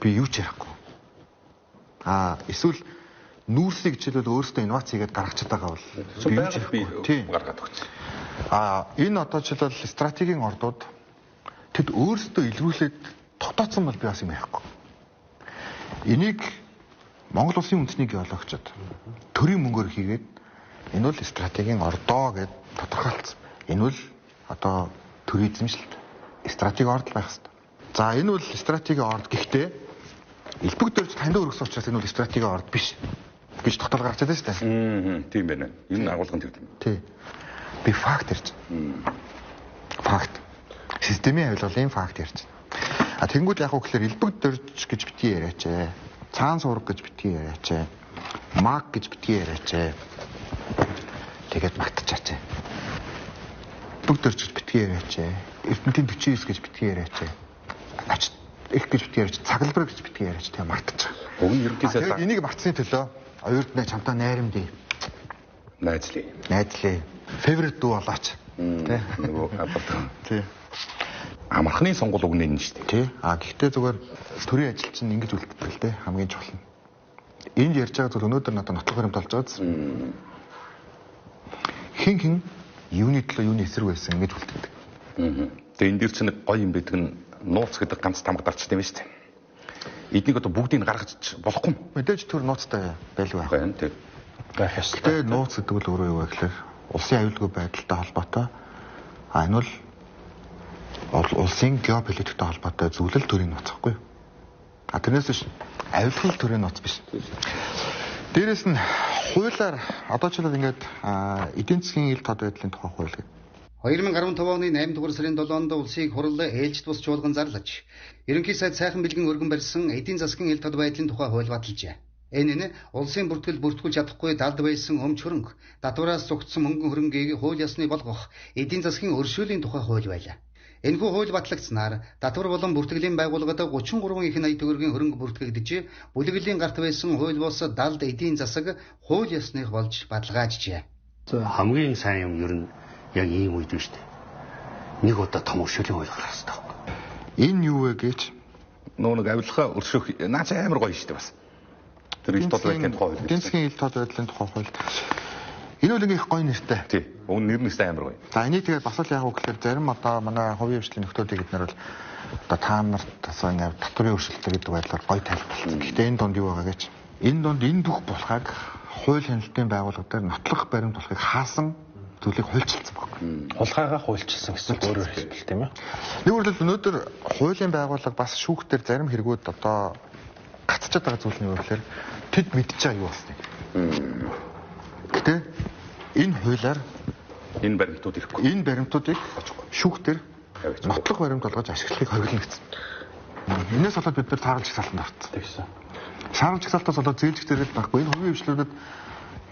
би юу ч ярихгүй. Эсвэл нүүрсийг жишээлбэл өөрөөсөө инновац хийгээд гаргачихад байгаа бол би юу ч ярихгүй. Гаргаад өгч. Энэ одоо жишээлбэл стратегийн ордууд тэд өөрөөсөө илрүүлээд тогтооцсон бол би бас юм ярихгүй. Энийг Монгол улсын үндэсний геологчид төрийн мөнгөөр хийгээд энэ бол стратегийн ордоо гэд тодорхойлцсон. Энэ бол одоо төрийн эзэмшилт стратегийн орд байх хэрэгтэй. За энэ бол стратегийн орд гэхдээ элбэг дөрж танд өргөсөн учраас энэ бол стратегийн орд биш гэж тогтоол гарч ирсэн шүү дээ. Тийм байна. Энэ агуулгын төв. Тий. Би факт ярьж байна. Факт. Системийн авилгалын факт ярьж байна. Тэнгүүд яг уу гэхээр элбэг дөрж гэж битгий яриач. Цаан сураг гэж битгий яриач. Маг гэж битгий яриач. Тэгээд магтчихаач. Элбэг дөрж гэж битгий яриач. Эрдэнэтийн 49 гэж битгий яриач. Ач их гэж битгий яриач. Цаглбар гэж битгий яриач. Тэгээд магтчих. Уг нь ерөнхийдөө энийг мартсны төлөө оюурд нэг чамтай найрамдъя. Найзлаа. Фаворит дүү болооч. Тий. Нөгөө апарт. Тий. Амархны сонгуул үг нэн шүү дээ. Тий. Гэхдээ зүгээр төрийн ажил чинь ингэж үлддэг л дээ. Хамгийн чухал нь. Энд ярьж байгаа зүйл өнөөдөр надад нотлох баримт болж байгаа зү. Хин юуны төлөө юуны эсрэг байсан ингэж үлддэг. Тэгээ энэ дэр чинь нэг гоё юм байдаг нь нууц гэдэг ганц тамга дарчтай юм шүү дээ. Эднийг одоо бүгдийг гаргаж болохгүй. Мэдээж төр нууцтай байлгүй байх. Байна тий. байх ёстой. Тэгээ нууц гэдэг нь өөрөө юу вэ гэхээр улсын аюулгүй байдалтай холбоотой. Энэ бол улсын геополитиктэй холбоотой зүйлэл төрийн нууц гэхгүй. Тэрнээс биш аюулгүй төрийн нууц биш. Дээрээс нь хуулиар одоо ч ингээд эдийн засгийн ил тод байдлын тухай хууль гэдэг. 2015 оны 8 дугаар сарын 7-нд улсыг хурал ээлжид бус чуулган зарлаж, ерөнхий сайд сайхан бэлгэн өргөн барьсан эдийн засгийн ил тод байдлын тухай хууль баталжээ. Энэ нь улсын бүртгэл бүртгүүлж чадахгүй далд байсан өмч хөрөнгө, татвараас зогтсон мөнгөн хөрөнгийг хууль ёсны болгох эдийн засгийн өршөөлийн тухай хууль байлаа. Энэхүү хууль батлагдсанаар татвар болон бүртгэлийн байгууллагад 33 их 80 төгрөгийн хөрөнгө бүртгэгдэж, бүлэглэлийн гарт байсан хууль бус далд эдийн засаг хууль ёсных болж баталгаажжээ. Хамгийн сайн юм ер нь яг ийм үед биш үү? Нэг удаа том өршөөлийн хууль гаргах хэрэгтэй байхгүй. Энэ юу вэ гэж Нөө нэг авилгаа өршөөх наач амар гоё шүү дээ бас. Тэр ил тод байдлын тухай хууль. эдийн засгийн ил тод байдлын тухай хууль. Энэ бол их гоё нэртэй. Тий. Өн нэр нь амар гоё. За энийг тэгээд бас л яг уу гэхээр зарим одоо манай хувийн хвшлийн нөхдүүдийг эднэр бол одоо та нарт тасаа ингээд татврын өршөлтөй гэдэг байдлаар гоё тайлбарласан. Гэхдээ энэ донд юу байгаа гэж энэ донд энэ бүх булхаг хууль хяналтын байгууллага дээр нотлох баримт болохыг хаасан зүйлийг хуульчилсан баг. Хулгайгаа хуульчилсан гэсэн өөрөөр хэлбэл тийм ээ. Нэгүрэл өнөөдөр хуулийн байгууллага бас шүүхтэр зарим хэрэгүүд одоо гацчихад байгаа зүйл нь юу гэхээр тэд мэдчихэе юу болсныг. Гэтэ энэ хуулиар Энэ баримтууд ирэхгүй. энэ баримтуудыг шүүхтэр нотлох баримт болгож ашиглахыг хориглоно гэсэн. Энээс болоод бид нар тааралж хязгаалтанд орсон. Тэгсэн. Шааралж хязгаалтаас болоод зээлж зэрэг байхгүй. Энэ хувийн хвшлүүдэд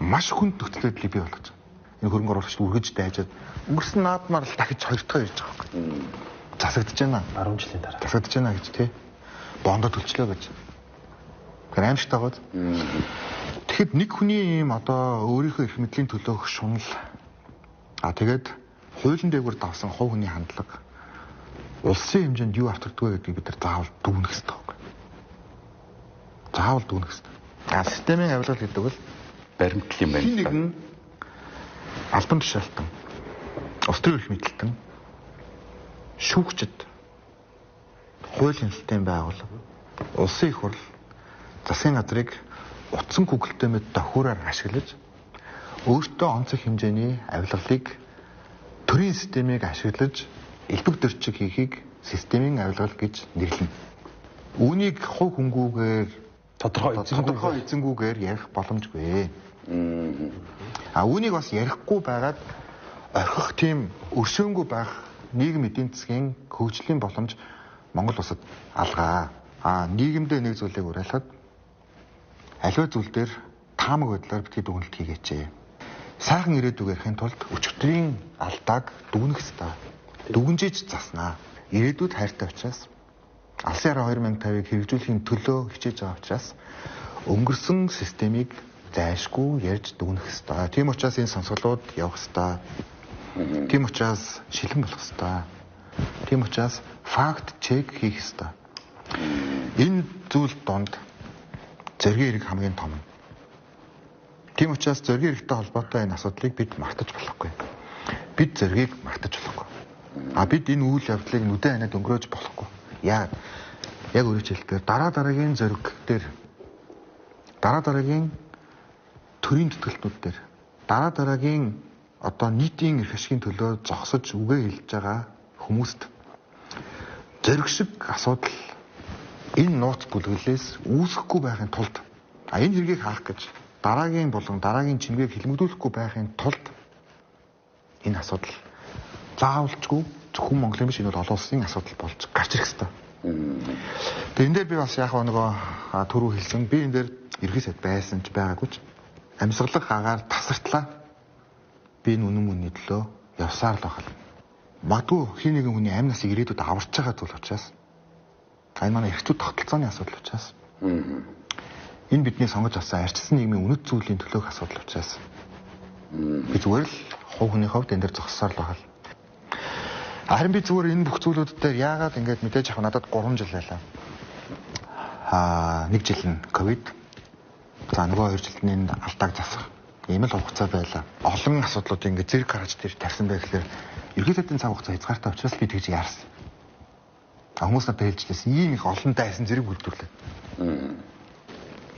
маш хүнд нөхцөл байдлыг бий болгож байгаа. Энэ хөрөнгө оруулагч үргэж дайжаад өнгөрсөн наадмаар л дахиж хоёр дахь ярьж байгаа байхгүй. Засагдж байна. 10 жилийн дараа. Засагдж байна гэж тий. Бондо төлчлөө гэж. Тэр аимшигтай гоод. Тэгэхэд нэг хүний ийм одоо өөрийнхөө эрх мэдлийн төлөөх шунал тэгээд хуулийн дээгүүр давсан хувь хүний хандлага улсын хэмжээнд юу автарддаг гэдгийг бид нар заавал дүгнэх хэрэгтэй байхгүй. Заавал дүгнэх хэрэгтэй. Системийн авилгал гэдэг бол баримтл юм байна. хин нэгэн албан тушаалтан, улс төрийн эрх мэдэлтэн, шүүгчд, хуулийн хяналтын байгууллага, улсын их хурл, засгийн газрыг утсан гүгэлтэй мэд тохиураар ашиглаж өөртөө онцгой хэмжээний авилгалыг төрийн системийг ашиглаж элбэг дөрчиг хийхийг системийн авилгал гэж нэрлэнэ. Үүнийг хувь хөнгүүгээр тодорхой эзэнгүүгээр ярих боломжгүй. Үүнийг бас ярихгүй байгаад орхих тийм өршөөнгүй байх нийгэм эдийн засгийн хөгжлийн боломж Монгол улсад алгаа. Нийгэмдээ нэг зүйлийг уриалахад аливаа зүйл дээр таамаг байдлаар битгий дүгнэлт хийгээч. Сайхан ирээдүг ярихын тулд өчигдрийн алдааг дүгнэх ёстой. Дүгнжиж заснаа. Ирээдүйд хайртай учраас Алсын 2050-ыг хэрэгжүүлэхийн төлөө хичээж байгаа учраас өнгөрсөн системийг зайлшгүй ярьж дүгнэх ёстой. Тийм учраас энэ сонсголууд явах ёстой. Тийм учраас шилэн болох ёстой. Тийм учраас факт чек хийх ёстой. Энэ зүйл донд зоригийн хэрэг хамгийн том. Тийм учраас зоригийн хэрэгтэй холбоотой энэ асуудлыг бид мартаж болохгүй. Бид зоригийг мартаж болохгүй. Бид энэ үйл явдлыг нүдэн ханаад өнгөрөөж болохгүй. Яг өөрөөр хэлбэл дараагийн зориг дээр дараагийн төрийн тэтгэлтнүүд дээр дараагийн одоо нийтийн эрх ашигын төлөө зогсож үгээ хэлж байгаа хүмүүст зориг шиг асуудал энэ нууц бүлгэлээс үүсэхгүй байхын тулд энэ хэргийг хаах гэж дараагийн болон дараагийн чимгээг хэлмэгдүүлэхгүй байхын тулд энэ асуудал заавалчгүй зөвхөн Монголын биш энэ бол олон улсын асуудал болж гарч ирэх ёстой. Тэгээ энэ дээр би бас яг нөгөө түрүү хэлсэн би энэ дээр ерхий сайд байсан ч байгаагүй ч амьсгалах агаар тасартлаа би энэ үнэн мөнний төлөө явсаар л байна. Магадгүй хин нэгэн хүний амь насыг ирээдүйд аварч байгаа зүйл учраас энэ манай эрхтүүд тогтолцооны асуудал учраас энэ бидний сонгож авсан арчсан нийгмийн үнэт зүйлийн төлөөх асуудал учраас би зүгээр л хувь хүний хувьд энэ дээр зогссоор л байна. Харин би зүгээр энэ бүх зүйлүүд дээр яагаад ингэж мэдээж авах надад 3 жил байлаа. 1 жил нь ковид. За нөгөө 2 жилд нь алдааг засах. Ийм л хугацаа байлаа. Олон асуудлууд ингэ зэрэг гараж тэр тавьсан байх гэхээр ерөнхийдөө цаг хугацаа хязгаартай учраас би тэгж яарсан. Хүмүүс надад хэлжлээсэн ийм их олон дайсан зэрэг бүрдүүлээ.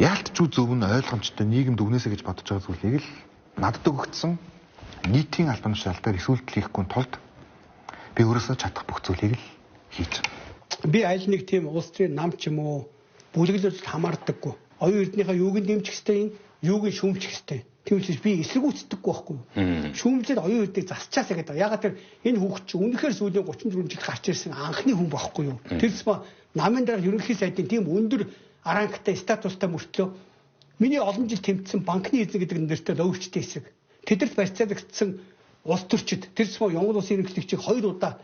Яалтчгүй зөв нь ойлгомжтой нийгэмд өгнөөсэй гэж бодож байгаа зүйлийг л надад өгөгдсөн нийтийн албан тушаалтаар эсвэлт хийхгүй тулд би өөрөөсөө чадах бүх зүйлийг л хийж байна. Би аль нэг тийм улс төрийн нам ч юм уу бүлэглэлд хамаардаггүй. Оюун эрдэнийхээ юуг нь дэмжих хэвтэй, юуг нь шүүмжих хэвтэй. Тийм учраас би эсэргүүцдэггүй байхгүй юу. Шүүмжлээд оюун эрднийг засчаасаа гэдэг. Ягаад тэр энэ хүүхд чи үнэхээр сүүлийн 34 жил гарч ирсэн анхны хүн байхгүй юу. Тэрс намын дараа ерөнхий сайдын тийм өндөр аранктай статустай мөртлөө миний олон жил тэмцсэн банкны эзэн гэдэг нэртэй өвчтэй хэсэг. Тэдэрт барьцаалагдсан улс төрчид тэрс Монгол улсын ерөнхийлөгчийг 2 удаа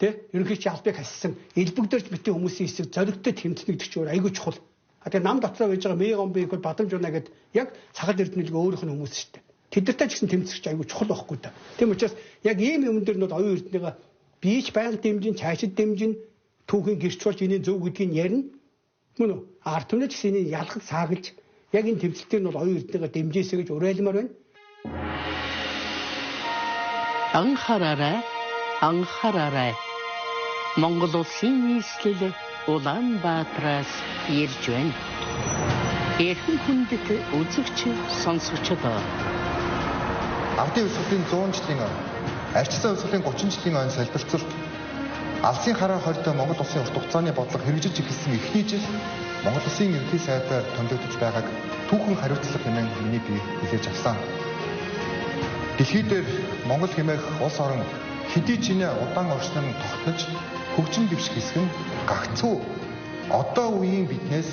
ерөнхийч албыг хассан элбэгдэрч битэн хүмүүсийн хэсэг зоригтой тэмцэнэ гэдэг чинь айгүй чухал. Тэгээ нам дотроо байж байгаа Мегомбиг бол Бадамж унаа гэдэг яг цагаал эрдэнэлэг өөрийнх нь хүмүүс шүү дээ. Тэдэртэй ч гэсэн тэмцэх чинь айгүй чухал байхгүй да. Тийм учраас яг ийм юм дээр нь оюун эрдэнэгээ бийч байгаль дэмжин, цаашид дэмжин, түүхийн гэрч болж энэ зөв гэдгийг ярина. Мөн үү? Ард түмнэж гэсэн энэ ялгал саагалж яг энэ тэмцэлтээр нь бол оюун эрдэнэгээ дэмжээсэй гэж уриалмаар байна. Анхаараарай. Монгол улсын нийслэл Улаанбаатараас ирж байна. Эрхэм хүндэт үзэгч сонсогчдоо. Ардын өсвөлийн 100 жилийн ой, арчсан өсвөлийн 30 жилийн ойн салбирцалт Алсын хараа хорьтой Монгол улсын урт хугацааны бодлого хэрэгжиж эхэлсэн эхний жил Монгол улсын ерөнхий сайдаар томилогдож байгааг түүхэн хариуцлага хэмээн миний бие хүлээж авсан. Дэлхий дээр Монгол хэмээх улс орон хэдий чинээ удаан оршин нь тогтнож хөгжин дэвших хэсэг нь гагцгүй одоо үеийн биднээс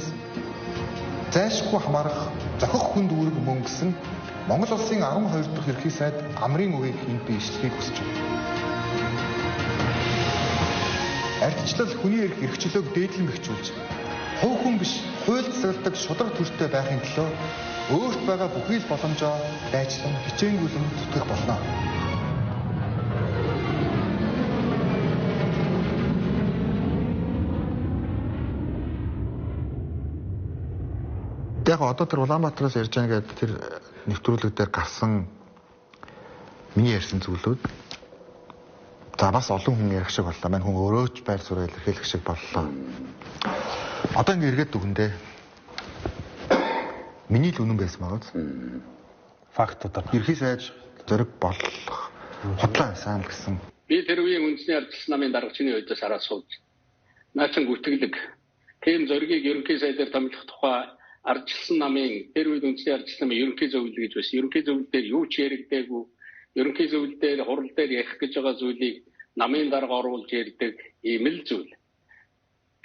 зайлшгүй хамаарах зохих хүнд үүрэг мөн гэсэн Монгол улсын 12 дахь ерөнхий сайд амрын үеийг энд би ишлэхийг хүсэж байна. Ардчлал хүний эрх эрхчлөөг дээдлэмэгчүүлж, хувь хүн биш, хууль засаглдаг шударга төртэй байхын төлөө өөрт байгаа бүхий л боломжоо дайчлан хичээнгүйлэн зүтгэх болно. Яг одоо тэр Улаанбаатараас ярьж байгаа гэдэг тэр нэвтрүүлэг дээр гарсан миний ярьсан зүйлүүд за бас олон хүн ярих шиг боллоо. Мань хүн өөрөө ч байр суурь илэрхийлэх шиг боллоо. Одоо ингэ эргээд дүгэндээ миний л үнэн байсан байгаа биз? Фактуудаар ерхий сайд зориг болох худлаа байсан гэсэн. Би тэр үеийн үндэсний ардчилсан намын даргачны өдөөс хараад сууж. Наачин гүтгэлэг тийм зоригийг ерөнхий сайдаар томилох тухай ардчилсан намын тэр үед үндэсний ардчилсан намын ерөнхий зөвлөл гэж байсан. Ерөнхий зөвлөл дээр юу ч яригдаагүй. Ерөнхий зөвлөл дээр хурал дээр ярих гэж байгаа зүйлийг намын дарга оруулж ярьдаг ийм л зүйл.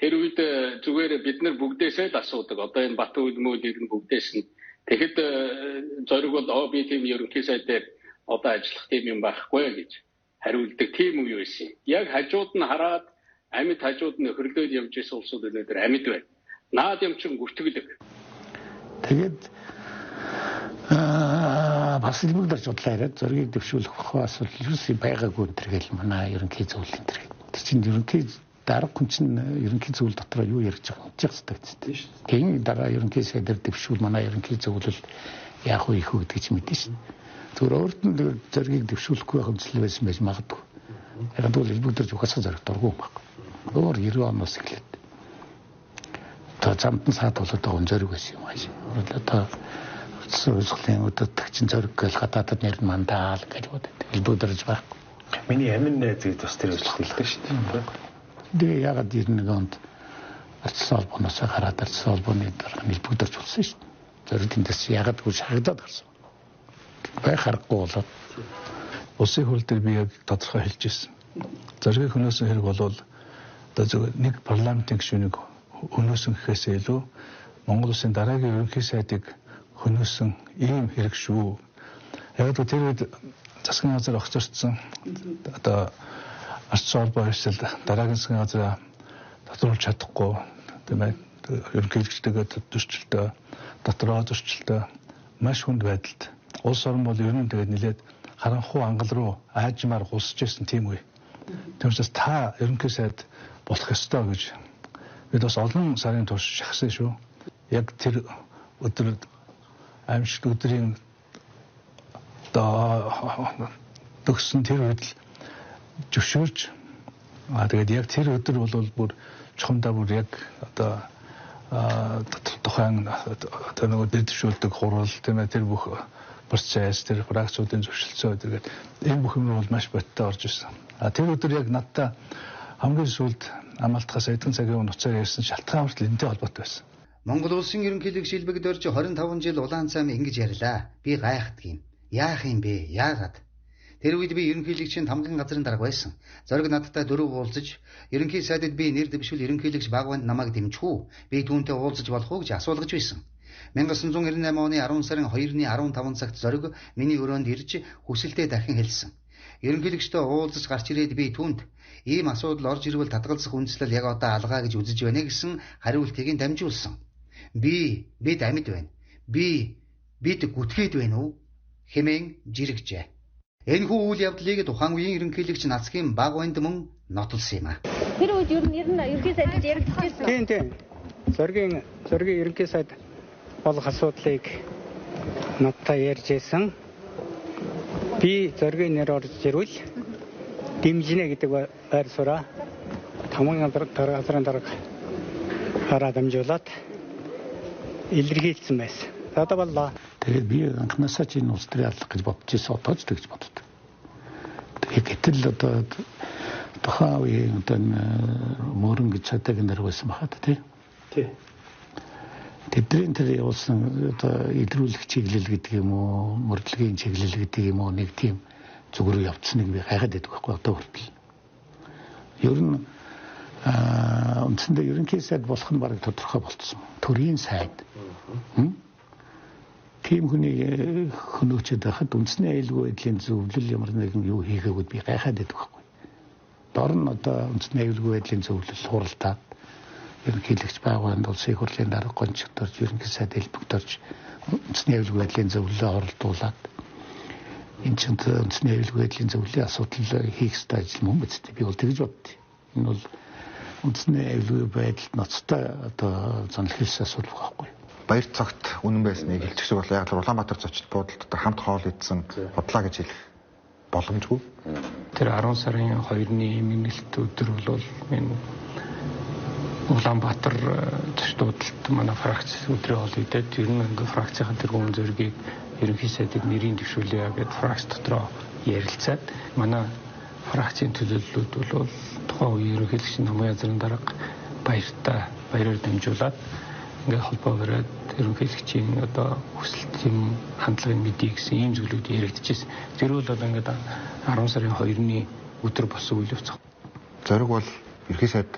Тэр үед зүгээр бид нар бүгдээсээ л асуудаг. Одоо энэ Бат үлмүүд ирнэ бүгдээс нь. Тэгэхэд зориг бол би тийм ерөнхий сайд дээр одоо ажиллах тийм юм байхгүй гэж хариулдаг тийм үе байсан. Яг хажууд нь хараад амьд хажууд нь хөрлөөд явж исэн улсууд өнөөдөр амьд байна. Наад юм чин гүтгэлэг. Тэгээд бас илбэгдэрч бодлоо яриад зоригийг дэвшүүлэх бас юусын байгаагүй энэ гэл манай ерөнхий зөвлөл энэ төр. Тэр чинь ерөнхий дарга хүн чинь ерөнхий зөвлөл дотор юу ярьж байгаа юм чинь хэвчээ шүү дээ. Тийм дараа ерөнхий сайдаар дэвшүүл манай ерөнхий зөвлөл яах вэ их үү гэдэг чинь мэдэн шүү. Зүгээр өөрт нь зоригийг дэвшүүлэхгүй байх үзэл байсан байж магадгүй. Яг бол илбэгдэрч угаасаа зориг дургүй юм байна. Өөр 90 оноос эхлээд та замтан саад болоод байгаа зориг байсан юм ааш. Одоо сүүлийн өдөрт чинь зориг гэл гадаадд нэр мандаал гэж боддог. Илбэгдэрч байхгүй. Миний амин найзыг бас тэр үйлчлэлтэй шүү дээ. Тэгээ ягаад 91 онд ардчилсан холбооноос гараад ардчилсан холбооны дарга илбэгдэрч болсон шүү дээ. Зориг эндээс ягаад гүш хагдаад гарсан. Бай харахгүй болоод улсын хурал дээр би яг тодорхой хэлж ирсэн. Зориг хөнөөсөн хэрэг болвол одоо зөв нэг парламентын гишүүнийг хөнөөсөн гэхээсээ илүү Монгол улсын дараагийн ерөнхий сайдыг хөнөөсөн ийм хэрэг шүү. Яг л тэр үед засгийн газар огцорцсон одоо ардчилсан холбоо хэсэл дараагийн засгийн газараа татруулж чадахгүй тийм ээ ерөнхийлөгчтэйгээ зөрчилтэй дотроо зөрчилтэй маш хүнд байдалд улс орн бол ер нь тэгээд нэлээд харанхуй ангал руу аажмаар гусж ирсэн тийм үе. Тийм учраас та ерөнхий сайд болох ёстой гэж бид бас олон сарын турш шахсан шүү. Яг тэр өдөр аимшигт өдрийн төгссөн тэр үед л зөвшөөрч тэгээд яг тэр өдөр бол бүр чухамдаа бүр яг одоо тухайн одоо нөгөө дэвшүүлдэг хурал тийм ээ тэр бүх процесс тэр фракцуудын зөвшөлтсөө тэгээд энэ бүх юм бол маш бодтой орж ирсэн. Тэр өдөр яг надтай хамгийн сүүлд амалтахаас эдгэн цагийн нуцаар ярьсан шалтгаан хүртэл энэтэй холбоотой байсан. Монгол улсын ерөнхийлөгч Илбэг Дорж 25 жил улаан цайм ингэж ярьлаа. Би гайхдаг юм. Яах юм бэ? Яагаад? Тэр үед би ерөнхийлөгчийн тамгын газрын дарга байсан. Зориг надтай дөрөв уулзаж, ерөнхий сайдад би нэр дэвшүүл ерөнхийлөгч Багванд намайг дэмжих үү? Би түүнтэй уулзаж болох уу гэж асуулгаж байсан. 1998 оны 10 сарын 2-ны 15 цагт зориг миний өрөөнд ирж хүсэлтэд дахин хэлсэн. Ерөнхийлөгчтэй уулзаж гарч ирээд би түүнд ийм асуудал орж ирвэл татгалзах үндслэл яг одоо алгаа гэж үзэж байна гэсэн хариултыг нь дамжуулсан. Бид амьд байна. Бид гүтгээд байна уу? Хэмээн жирэгжээ. Энэхүү үйл явдлыг тухайн үеийн ерөнхийлөгч Нацгийн Багванд мөн нотолсон юм а. Тэр үед ер нь ерөнхий сайдд яригдчихсэн. Тийм. Зоригийн ерөнхий сайд болох асуудлыг надтай ярьж байсан. Би зоригийн нэр орж ирвэл дэмжинэ гэдэг байр сууриа тамгын газрын дарга хараад дамжуулаад илэрхийлсэн байсан. Одоо боллоо. Тэгээд би анхнаасаа чинь улс төрийн алга гэж бодож ирсэн, одоо ч тэгж боддог. Тэгээд гэтэл одоо тухайн үеийн одоо мөрөн гэж цаадаг нэр байсан бахад тий. Тэдний тэр явуулсан одоо илрүүлэх чиглэл гэдэг юм уу, мөрдлөгийн чиглэл гэдэг юм уу нэг тийм зүгрүү явцсныг би гайхаад байдаг байхгүй одоо хүртэл. Ер нь үндсэндээ ерөнхий сайд болох нь бараг тодорхой болцсон. Төрийн сайд. Тийм хүний хөнөөчөд байхад үндэсний аюулгүй байдлын зөвлөл ямар нэгэн юу хийгээгүүд би гайхаад байдаг байхгүй. Дор нь одоо үндэсний аюулгүй байдлын зөвлөл хуралдаад ерөнхийлөгч Багванд улсын хурлын дарга гончдорж ерөнхий сайд Илбэг Дорж үндэсний аюулгүй байдлын зөвлөлөө оролдуулаад энэ ч үндэсний аюулгүй байдлын зөвлөлийн асуудал хийх ёстой ажил мөн биз дээ. Би бол тэгж боддоо. Энэ бол үндэсний аюулгүй байдалд ноцтой одоо занал хэлсэн асуудал байхгүй. Баяр цагт үнэн байсныг хэлчих шиг бол яг л Улаанбаатар зочид буудалд дотор хамт хоол идсэн бодлоо гэж хэлэх боломжгүй. Тэр 10 сарын 2-ны эмгэнэлт өдөр бол энэ Улаанбаатар зочид буудалд манай фракц өдрөө хоол идээд ер нь ингээ фракцийн тэргүүн зөргийг ерөнхий сайдыг нэрийн дэвшүүлээ гэдээ фракц дотроо ярилцаад манай фракцийн төлөөллүүд бол тухайн үеийн ерөнхийлөгч намын газрын дарга баяраар дамжуулаад ингээ холбоо бариад ерөнхийлөгчийн одоо хүсэлт юм хандлагын мэдээ гэсэн ийм зүйлүүд яригдчихсэн. Тэр бол ингээ 10 сарын 2-ны өдөр болсон үйл явц. Зориг бол ерөнхий сайд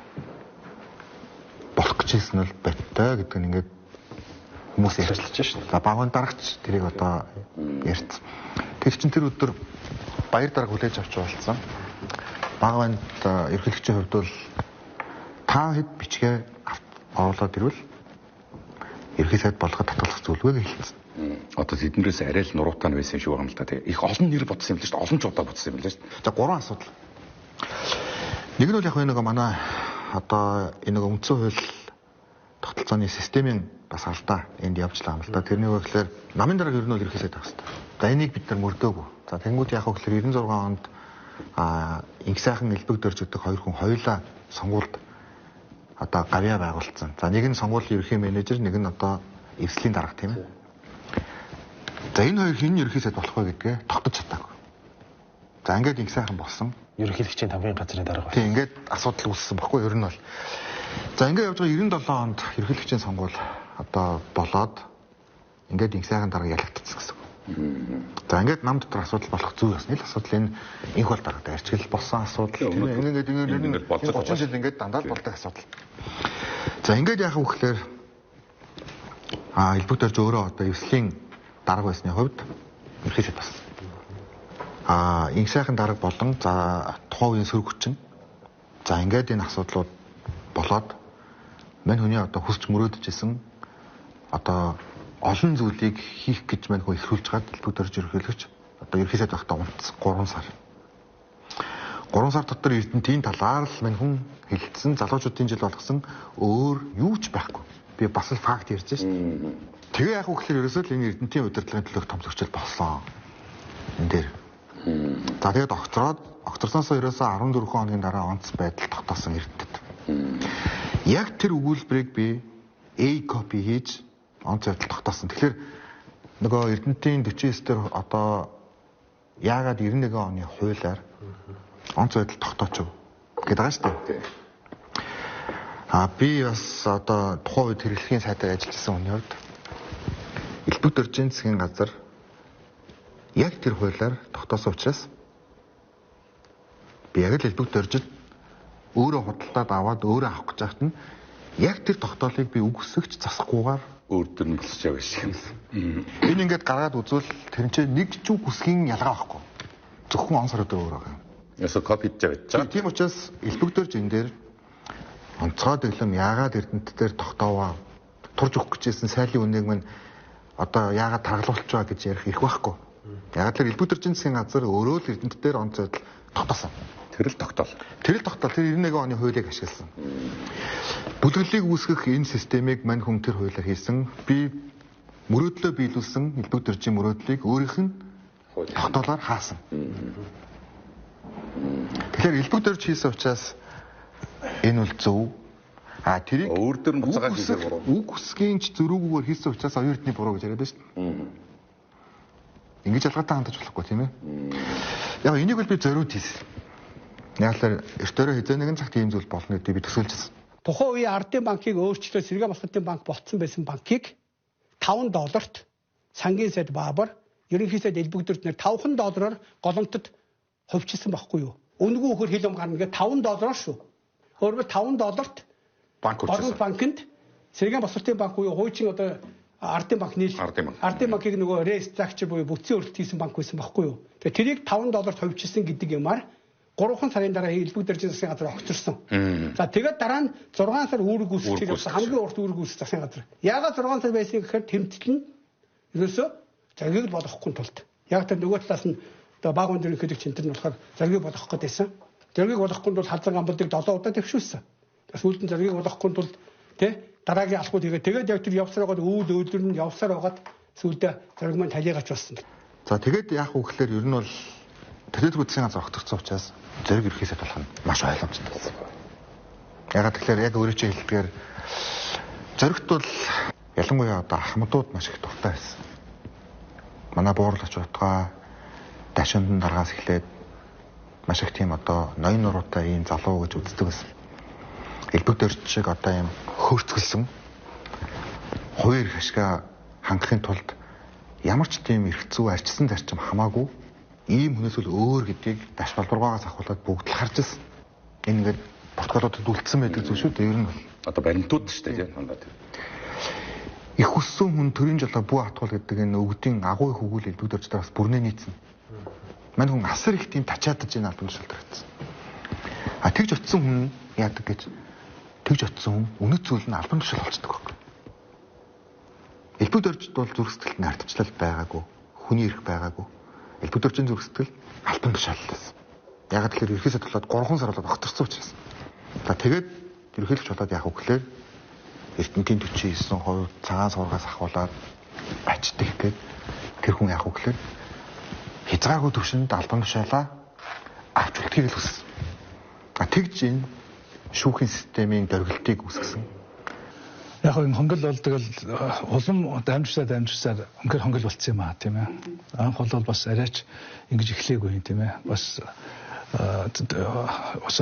болох гэж хэлсэн л баттай гэдэг нь ингээд хүмүүс ярьж шээ. За Багванд дарагч тэрийг одоо ярьц. Тэр чин тэр өдөр баяр дарга хүлээж авч болсон. Багванд ерөнхийлөгчийн хувьд бол 5 хэд бичгээ оруулаад ирвэл ерөнхий сайд болгоход татгалзах зүйлгүй гэж хэлсэн. Одоо тэднээс арай л нуруутай нь байсан шүү байгаа юм л да тий. Их олон нэр бодсон юм л шүү дээ. Олон ч удаа бодсон юм л шүү дээ. За 3 асуудал. Нэг нь бол яг нэг манай одоо энэ нэг үндсэн хууль тогтолцооны системийн бас алдаа энд явжлаа юм л да. Тэрний үгээр намын дарга ер нь бол ерөнхий сайд байх хэрэгтэй. За энийг бид нар мөрдөөгүй. За тэнгууд яг хөглөр 96 онд инх сайхан Илбэг Дорж гэдэг хоёр хүн хоёулаа сонгуульд одоо гавьяа байгуулсан. За нэг нь сонгуулийн ерөнхий менежер, нэг нь одоо эвслийн дарга тийм ээ. За энэ хоёр хэн ерөнхий сайд болох вэ гэдгээ тогтож чадаагүй. За ингээд инх сайхан болсон. Ерөнхийлөгчийн тамгын газрын дарга. Тийм ингээд асуудал үүссэн баггүй ер нь бол. За ингээд явж байгаа 97 онд ерөнхийлөгчийн сонгуул одоо болоод ингээд инх сайхан дарга ялагдчихсан гэсэн. За ингээд нам дотор асуудал болох зүйл басна. Ил асуудал энэ инх бол дарга дайрчгал болсон асуудал. Ингээд болцох 30 жил ингээд дандаа л болдог асуудал. За ингээд яах вэ гэхээр Илбэг Дорж өөрөө одоо эвслийн дарга байсны хувьд ерөнхий сайд болсон. Инх сайхан дарга болон за тухайн үеийн сөрөг хүчин. За ингээд энэ асуудлууд болоод мань хүний одоо хүсч мөрөөдөжсэн одоо олон зүйлийг хийх гэж мань хүн ихрүүлж гад Илбэг Дорж ерөнхийлөгч одоо ерөнхий сайд байхдаа унтсан 3 сар. 3 сар дотор Эрдэнэтийн талаар л мань хүн хэлэлцсэн залуучуудын жил болгосон өөр юу ч байхгүй. Би бас л факт ярьж шээ. Тэгээ яг үгээр ерөөсөө л энэ Эрдэнэтийн удирдлагын төлөөх том зөрчил болсон. Энд дээр. За тэгээд огцорсоосоо ерөөсөө 14 хоногийн дараа онц байдал тогтоосон Эрдэнэт. Яг тэр өгүүлбэрийг би A copy хийж онц байдал тогтоосон. Тэгэхээр нөгөө Эрдэнэтийн 49 дээр одоо яагаад 91 оны хуулиар онц байдал тогтоочих гэдэг байгаа шүү дээ. Би бас одоо тухайн үед хэрэглэхийн сайдаар ажиллажсэн хүний хувьд Элбэг дөржийн засгийн газар яг тэр хуулиар тогтоосон учраас би яг л Элбэг дөржид өөрөө худалдаад аваад өөрөө авах гэж байхад нь яг тэр тогтоолыг би үгүйсгэж засахгүйгээр өөр төр нь босч явж шиг юм. Энэ ингээд гаргаад үзвэл тэр чинь нэг ч үг үсгийн ялгаа байхгүй. Зөвхөн он сар өдөр өөр байгаа юм. Ясаа копи хийж байгаа. Тийм учраас Элбэг дөрж энэ дээр онцгой дэглэм яагаад Эрдэнэт дээр тогтооваа турж өгөх гэжсэн сайлын үнээг мань одоо яагаад таргалуулж байгаа гэж ярих их байхгүй. Яагаад тэр Элбэг дөржийн засгийн газар өөрөө л Эрдэнэт дээр онц байдал тогтоосон. Тэр л тогтоол. Тэр 91 оны хуулийг ашигласан. Бүлэглэлийг үүсгэх энэ системийг мань хүн тэр хуулиар хийсэн. Би мөрөөдлөө биелүүлсэн Элбэг дөржийн мөрөөдлийг өөрийнх нь тогтоолоор хаасан. Тэгэхээр Элбэг дөрж хийсэн учраас энэ бол зөв. Тэрийг өөр төр нь буцаагаад хийсэн буруу. Үг үсгийн ч зөрүүгүйгээр хийсэн учраас оюун эрдний буруу гэж яриад байна шүү дээ. Ингэж ялгаатай хандаж болохгүй тийм ээ. Яг энийг бол би зориуд хийсэн. Яг л эртөөрөө хизээ нэгэн цагт ийм зүйл болно гэдгийг би төсөөлжсэн. Тухайн үеийн Ардын банкыг өөрчлөө Сэргээн Басгалтын банк болцсон байсан банкыг $5 сангийн сайд Баабар ерөнхий сайд Элбэг дөржнөр $5 голомтод хувьчилсан байхгүй юу? Үнэгүй өгөхөр хил ам гарна гэдэг $5 шүү. Өөрөөр $5-т банкнд Сэргээн Басгалтын банк буюу хуучин одоо Ардын банк нийл Ардын банкыг нөгөө рестракчер буюу бүтцийн өөрчлөлт хийсэн банк байсан байхгүй юу? Тэгээ тэрийг $5 хувьчилсан гэдэг юмар 3 сарын дараа Элбэг дөржийн засгийн газар огцорсон. За тэгээд дараа нь 6 сар үүрэг үүсгэж хамгийн урт үүрэг үүсгэх засгийн газар. Яагаад 6 сар байсан гэхээр тэмцэл нь ерөөсөө зоргийг болгохгүй тулд. Яг тэр нөгөө талаас нь одоо баг өндрийн хэлэг центр нь болохоор зоргийг болгох гэдээсэн. Зоргийг болгохгүй тулд халзан амбалдыг 7 удаа төвшүүлсэн. Сүүлд нь зоргийг болгохгүй тулд дараагийн алхууд тэгээд яг тэр явсаар байгаад өвөл өдөр нь явсаар байгаад сүүлдээ зориг маань талигач болсон. За тэгээд яах вэ гэхээр ер нь бол Тэтгэл засгийн газар огторцсон учраас зориг ерхийсэд болох нь маш ойлгомжтой байсан. Ягаад тэгэхээр яг өөрөө чинь хэлдгээр зоригт бол ялангуяа одоо ахмадууд маш их дуртай байсан. Манай буурлаач утгаа дашинд дараагаас эхлээд маш их тийм одоо ноён нуруутай ийм залуу гэж үздэг байсан. Элбэг дөрж шиг одоо ийм хөрцгөлсөн хоёр хашгаа хангахын тулд ямар ч тийм эрх зүй арчсан зарчим хамаагүй ийм хүнээс л өөр гэдгийг даш балбаргаагаас ахуулаад бүгд л харж ирсэн. Энэ ингээд протоколуудад үлдсэн байдаг зүйл шүү дээ. Ер нь одоо баримтууд шүү дээ тийм. Их хүссэн хүн төрийн жолоо бүү хатгуул гэдэг энэ өгдийн агуу их өгүүл Элбэг дөрж тараас бүрнээ нийцнэ. Мань хүн асар их тийм тачаадаж энэ албан тушаалдагцсан. Тэгж очисон хүн яадаг гэж тэгж очисон хүн үнэт зүйл нь албан тушаал болчихдог байхгүй. Элбэг дөржид бол зүрх сэтгэлд нь ардчлал байгаагүй, хүний эрх байгаагүй. Элбэг дөржийн зүрх сэтгэл албан тушааллаас. Яг тэгэхээр ерхийсэд болоод 3 сар болоод огторсон учраас. За тэгээд ерхийлэгч болоод яах вэ гэхээр Эрдэнэтийн 49% цагаан сургаас ахуулаад ачдаг гэдэг тэр хүн яах вэ гэхээр хязгааргүй төвшөнд албан тушаалаа авч үлдэхийг л хүссэн. Тэгж энэ шүүхийн системийн дөрвөлтийг үүсгэсэн. Яг энэ хонгол болдог л улам дамжсаар үнээр хонгол болцсон юм аа тийм ээ. Анх бол бас арайч ингэж эхлэегүй юм тийм ээ. Бас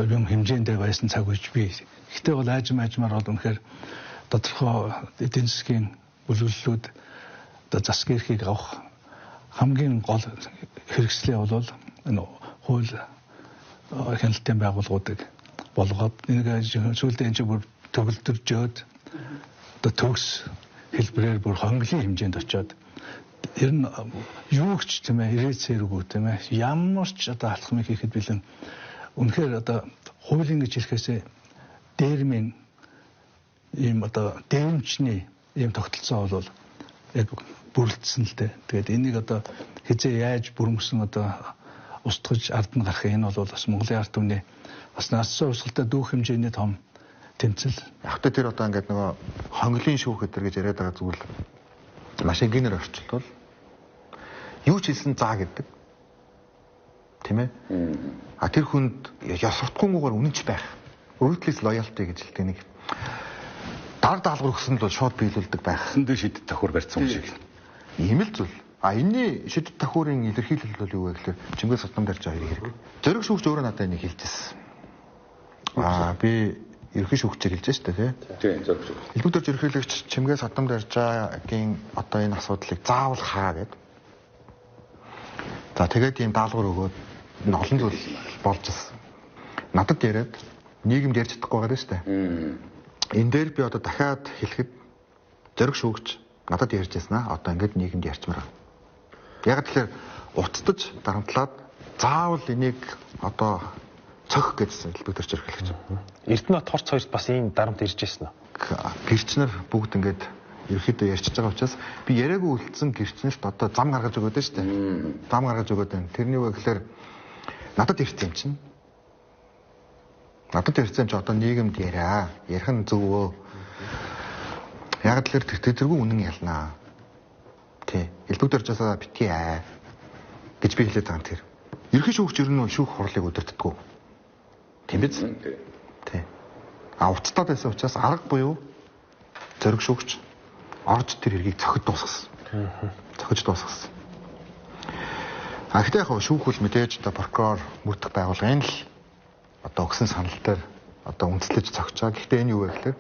юм хэмжээндээ байсан цаг үеч би. Гэхдээ бол аажмаар бол үнээр тодорхой эдийн засгийн бүлэглэлүүд одоо засгийн эрхийг авах хамгийн гол хэрэгслээ бол энэ хууль хяналтын байгууллагуудыг болгоод нэг сүүлдээ энэ бүр төгөлдржөөд одоо төгс хэлбэрээр бүр хонглын хэмжээнд очиод ер нь юу ч тийм ээ ирээцээргүй тийм ээ ямар ч одоо алхмыг хийхэд бэлэн үнэхээр одоо хуулийн гэж хэлэхээсээ дээрмийн ийм одоо дэмжний ийм тогтолцоо бол яг бүрэлдсэн л дээ. Тэгээд энийг одоо хизээ яаж бүрмөсөн одоо устгаж ард нь гарах энэ бол бас Монголын ард түмний бас насцсан хувьсгалтай дүүх хэмжээний том тэмцэл. Яг тэр одоо ингээд нөгөө хонглын шүүх гэдэр гэж яриад байгаа зүйл маш энгийнээр орчилтол юу ч хэлсэн заа гэдэг. Тийм ээ? Тэр хүнд ёс суртахуугаар үнэнч байх. Ruthless loyalty гэж хэлдэг нэг дараг даалгавар өгсөн л бол шууд биелүүлдэг байх. Эндээ шидэт тахур барьсан шиг. Ийм л зүйл. Энэний шидэт тахуурын илэрхийлэл бол юу вэ гэхээр Чингис Хатан дарж хоёрын хэрэг. Зориг шүүгч өөрөө надад энийг хэлжсэн. Би ерхий шүүгчээр хэлж штэ тий. Тийм зориг шүүгч. Илбэг дарж ерхийлэгч Чингис Хатан даржаагийн одоо энэ асуудлыг заавал хаа гэд. За тэгээд ийм даалгавар өгөөд энэ олон зүйл болж ирсэн. Надад яриад нийгэмд ярьж чадахгүй байгаа шүү дээ. Энэ дээр би одоо дахиад хэлэхэд зориг шүүгч надад ярьж яснаа. Одоо ингээд нийгэмд ярьчмаар. Яг тэгэхээр уцтаж дарамтлаад заавал энийг одоо цохих гэсэн хэлбэг төрч ирэх гэж. Эрдэнэт хорц хоёрт бас ийм дарамт ирж ирсэн үү? Гэрчнэр бүгд ингээд ерөөхдөө ярьчихж байгаа учраас би яриаггүй үлдсэн гэрчнэрт одоо зам гаргаж өгöd нь шүү дээ. Зам гаргаж өгöd байна. Тэрний үг гэхээр надад ирсэн юм чинь. Надад ирсэн ч одоо нийгэмд яриа. Ярих нь зөвөө. Яг л тэргүй үнэн ялнаа. Тий. Илбэг дөржсаа битгий гэж би хэлээд байгаа тэр. Ерхий шүүгч ер нь шүүх хурлыг өдөртдөггүй. Тийм биз? Тий. Уцтаад байсан учраас арга буюу зориг шүүгч орж тэр хэргийг цохид дуусгасан. Цохиж дуусгасан. Гэхдээ яг шүүх хөл мэдээж одоо прокурор мөрдөх байгууллагын л одоо өгсөн санал дээр одоо үндэслэж цогцоо. Гэхдээ энэ юу вэ гэхээр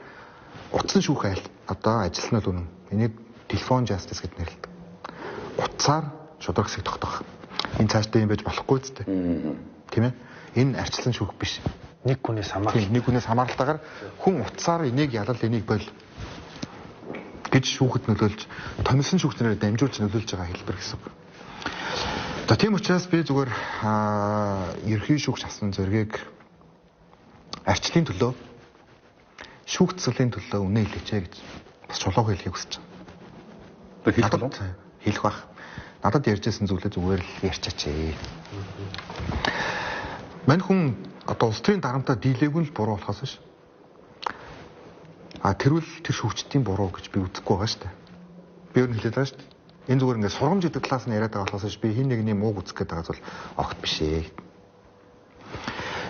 утсан шүүх айл одоо ажил нь л үнэн. Энийг телефон justice гэж нэрлэдэг. Утсаар шударга хэсэг тогтоох. Энэ цаашдаа юм байж болохгүй зү. Тийм ээ? Энэ арчлан шүүх биш. Нэг хүнээс хамаарал. Нэг хүнээс хамааралтайгаар хүн утсаар энийг ялал энийг бол гэж шүүхэд нөлөөлж томилсон шүүгчнэрээр дамжуулж нөлөөлж байгаа хэлбэр гэсэн. За тийм учраас би зүгээр ерхий шүүгч асан зоригийг арчлын төлөө шүүгцэлийн төлөө үнэ хэлээч гэж бас чулууг хэлхийг хүсэж байна. Хэлэх бах. Надад ярьжсэн зүйлээ зүгээр л ярьчаач. Мань хүн одоо улс төрийн дарамтаа дийлээгүй л буруу болохоос ш. Тэрвэл тэр шүүгчдийн буруу гэж би үзэхгүй байгаа шүү дээ. Би өөр хэлээд байгаа шүү дээ. Энэ зүгээр ингээд сургамж гэдэг талаас нь яриад байгаа болохоос би хин нэгний мууг үзэх гэдэг байгаа зүйл огт биш ээ.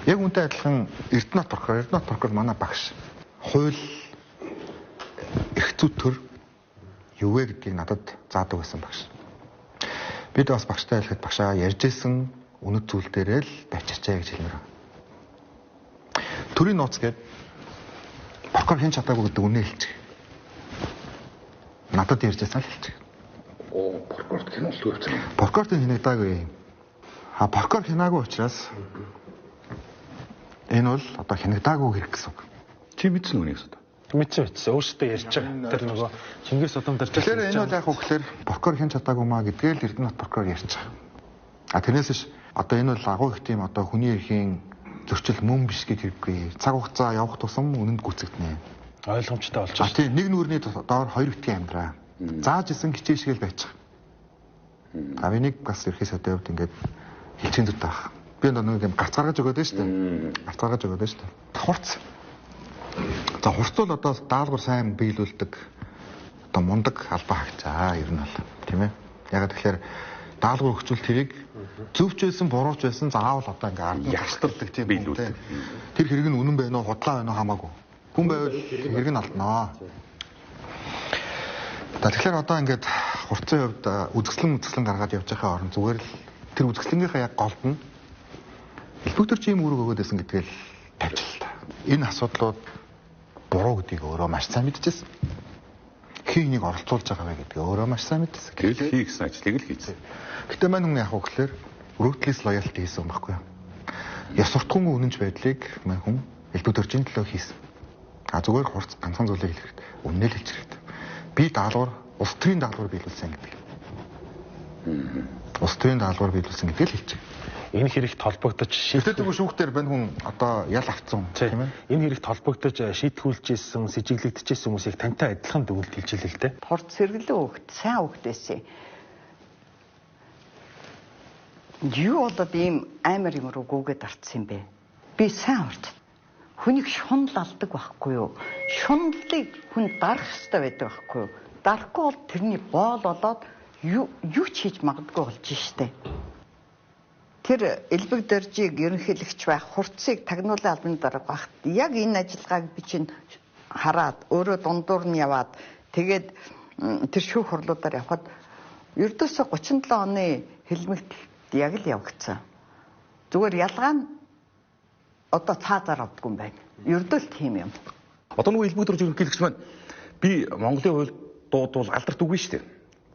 Яг үнтэй адилхан Эрдэнэт прокурор манай багш хууль эрх зүйн төр юу вэ гэдгийг надад заадаг байсан багш. Бид бас багштай хэлэхэд багшаа ярьжсэн үнэт зүйл дээрээ л бачирчаа гэж хэлмээр. Төрийн нууц гэдэг прокурор хэн чадаагүй гэдэг үнэ хэлчих. Надад ярьжсэн л хэлчих. Прокурорт хяналтгүй явцсан. Прокурорт хянагдаагүй. Прокурор хянаагүй учраас энэ бол одоо хянагдаагүй хэрэг гэсэн үг. Чи мэдсэн үнийг одоо? Мэдсэн. Өөртөө ярьж байгаа. Тэр нөгөө Чингис Хатан дарж байгаа. Тэгэхээр энэ бол яг үгээр прокурор хэн чадаагүй маа гэдгээ л Эрдэнэт прокурор ярьж байгаа. Тэрнээс ш одоо энэ бол агуу их тийм одоо хүний эрхийн зөрчил мөн биш гэж хэрэггүй. Цаг хугацаа явах тусам үнэнд гүцэгдэнэ. Ойлгомжтой болж байна. Тийм нэг нүрний доор хоёр битгий амьдраа. Зааж исэн хичээшгээл байчих. Би нэг бас ерхий сайдын хувьд ингээд хилчийн зүт таах. Би нэг юм гарц гаргаж өгöd нь шүү дээ. Гарц гаргаж өгöd нь шүү дээ. Хурц. За хурц бол одоо даалгавар сайн биелүүлдэг одоо мундаг албаа хаагчаа ер нь бол тийм ээ. Яг тэгэхээр даалгавар өгчүүл тэрийг зөвч байсан бурууч байсан заавал одоо ингээ ард нь ястардаг тийм биелүүлдэг. Тэр хэрэг нь үнэн байна уу худлаа байна уу хамаагүй. Хүн байвал хэрэг нь алднаа. Тэгэхээр одоо ингээд хурцын хувьд үзэсгэлэн гаргаад явж байгаа орон зүгээр л тэр үзэсгэлэнгийнхаа яг голд нь элбэг төрч ийм үүрэг өгөөд байсан гэдгээл тавьчихлаа. Энэ асуудлууд буруу гэдгийг өөрөө маш сайн мэдчихсэн. Хин нэг оролцуулж байгаа вэ гэдгийг өөрөө маш сайн мэдсэн. Тэгэл хий гэсэн ажлыг л хийсэн. Гэтэ мань хүн яг үгээр ruthless loyalty хийсэн юм баггүй юу? Яс суртахуунгүй үнэнч байдлыг мань хүн элбэг төрчийн төлөө хийсэн. Зүгээр хурц ганцхан зүйлийг хэлэх хэрэгтэй. Үннээ л хэлж хэрэгтэй. Би даалгавар улс төрийн даалгавар биелүүлсэн гэдэг. Улс төрийн даалгавар биелүүлсэн гэдгийг л хэлж байгаа. Энэ хэрэгт холбогдож шийдвэр шүүхтэр бань хүн одоо ял авцсан тийм ээ. Энэ хэрэгт холбогдож шийдгүүлжсэн, сэжиглэгдэжсэн хүмүүсийг тантай адилхан дүгнэлт хэлжээ л дээ. Порт сэргэлэн хөвгт сайн хөвгт байсан. Юу болоод ийм амар юм руу гүгээд арцсан юм бэ? Би сайн урд. Хүнийг шунал алдаг байхгүй юу? Шуналыг хүн дарах хэрэгтэй байдаг байхгүй юу? Дарахгүй бол тэрний боол болоод юу ч хийж магадгүй болж штэ. Тэр элбэг дөржийг ерөнхийлөгч байх хурцыг тагнуулын албаны дарга багт яг энэ ажиллагааг би чинь хараад өөрөө дундуур нь яваад тэгээд тэр шүүх хурлуудаар явхад ердөөсө 37 оны хэлмэгт яг л явагдсан. Зүгээр ялгаа нь одоо цаазаар авдгүй юм байна. Ердөө л тийм юм. Одоо нөгөө элбэг дөрж ерөнхийлөгч маань би Монголын хууль дуудвал алдарт үгүй шүү дээ.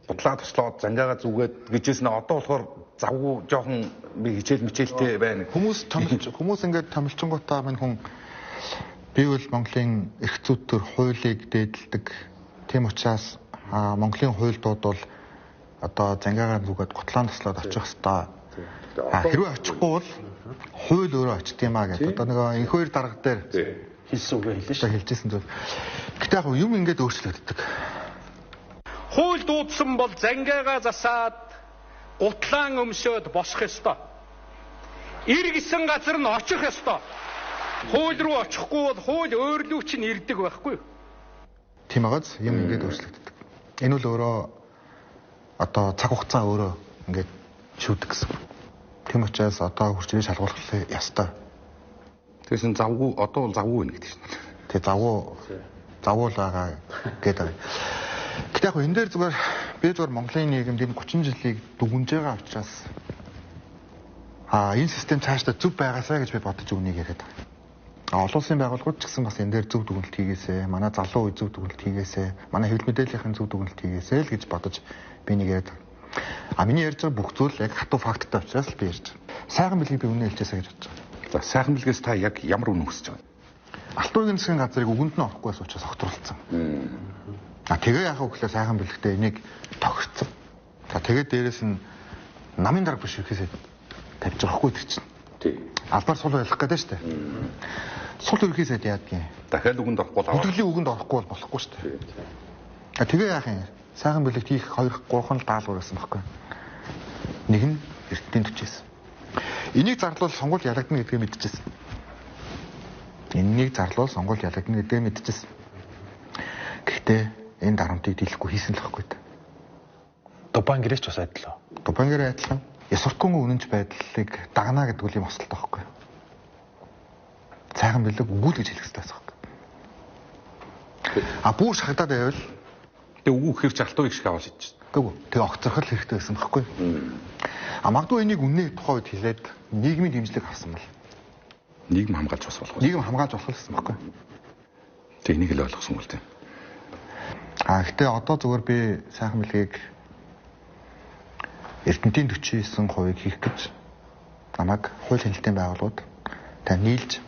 Бодлоо туслаад зангаагаа зүгээд гэжээс нь одоо болохоор завгүй жоохон би хичээл мичээлтэй байна. Хүмүүс ингээд томилчингуудаа мань хүн би бол Монголын эрх зүйн хуулийг дээдэлдэг. Тийм учраас Монголын хууль дуудвал одоо зангаагаа зүгээд готлаан туслаад очих хэвээр. Хэрвээ очихгүй бол хууль өөрөө очт юм аа гэдэг. Одоо нөгөө энх хоёр дарга дээр хэлсэн үгээ хэлсэн шүү. Хэлжсэн зүйл. Гэтэ яг юм ингээд өөрчлөгддөг. Хууль дуудсан бол зангаагаа засаад гутлаан өмсөд босох ёстой. Ир гисэн газар нь очих ёстой. Хууль руу очихгүй бол хууль өөрлөв чинь ирдэг байхгүй юу? Тийм байгаач юм ингээд өөрчлөгддөг. Энэ бол өөрөө одоо цаг хугацаа өөрөө ингээд шүүдэг гэсэн. Тийм учраас одоо хурцыг шалгуулах ёстой. Тэгсэн завгүй одоо бол завгүй байна гэдэг чинь. Тэг завгүй л байгаа гэдэг. Гэтэ яг энэ дээр зүгээр би зүгээр Монголын нийгэмд энэ 30 жилийг дүгнж байгаа учраас энэ систем цаашдаа зөв байгаасаа гэж би бодож өгнө яриад байгаа. Олон улсын байгууллагууд ч гэсэн бас энэ дээр зөв дүгнэлт хийгээсэ, манай залуу үе зөв дүгнэлт хийгээсэ, манай хэвлэл мэдээллийн зөв дүгнэлт хийгээсэ л гэж бодож би нэг яриад байгаа. Миний ярьж байгаа бүх зүйл яг хатуу факттай учраас л би ярьж байгаа. Сайхан билгийг би үнэ хэлчихээсэ гэж бодож байгаа. За сайхан билгээс та яг ямар үнэ хүсэж байгаа? Алтан үгийн засгийн газрыг үгэнд нь орохгүй учраас огтруулсан. Тэгээ яах вэ гэхлээр сайхан бэлэгтээ энийг тохирцсон. За тэгээд дээрэс нь намын дарга биш ихэсээ тавьж байгаа хгүй тэр чинь. Тий. Албаар сул байлах гэдэг шүү дээ. Сул ерхийсэд яадгийн. Дахиад үгэнд орохгүй бол хөдөлгөөний үгэнд орохгүй бол болохгүй шүү дээ. Тэгээ яах юм? Сайхан бэлэгт хийх 2-3 нь даалгавар байсан байхгүй. Нэг нь эрдэнтийн төчөөс. Энийг зарлуул сонгуул ялагдана гэдгийг мэдчихсэн. Энэнийг зарлуул сонгуул ялагдана гэдгийг мэдчихсэн. Гэхдээ энэ дарамтыг дийлэхгүй хийсэн л байхгүй. Дубангэрч бас адилхан. Дубангэр адилхан. Ясвартгүйн үнэнч байдлыг дагна гэдэг үл юм осолтой байхгүй. Сайхан бэлэг үгүй л гэж хэлэх хэрэгтэй байхгүй. Бүр шахагдаад байвал тэг үгүй гэхэр ч алтууг шиг аваад шийдэж байна. Үгүй. Тэг огцорхол хэрэгтэй байсан байхгүй. Магадгүй энийг үнний тухай үед хэлээд нийгмийн дэмжлэг авсан бол нийгэм хамгаалж бас болох. Нийгэм хамгаалж болох гэсэн байхгүй. Тэг энийг л ойлгосон бол тийм. Гэхдээ одоо зүгээр би сайхан бэлгийг эрдэнтийн 49% хийх гэж намайг хууль хяналтын байгууллагууд та нийлж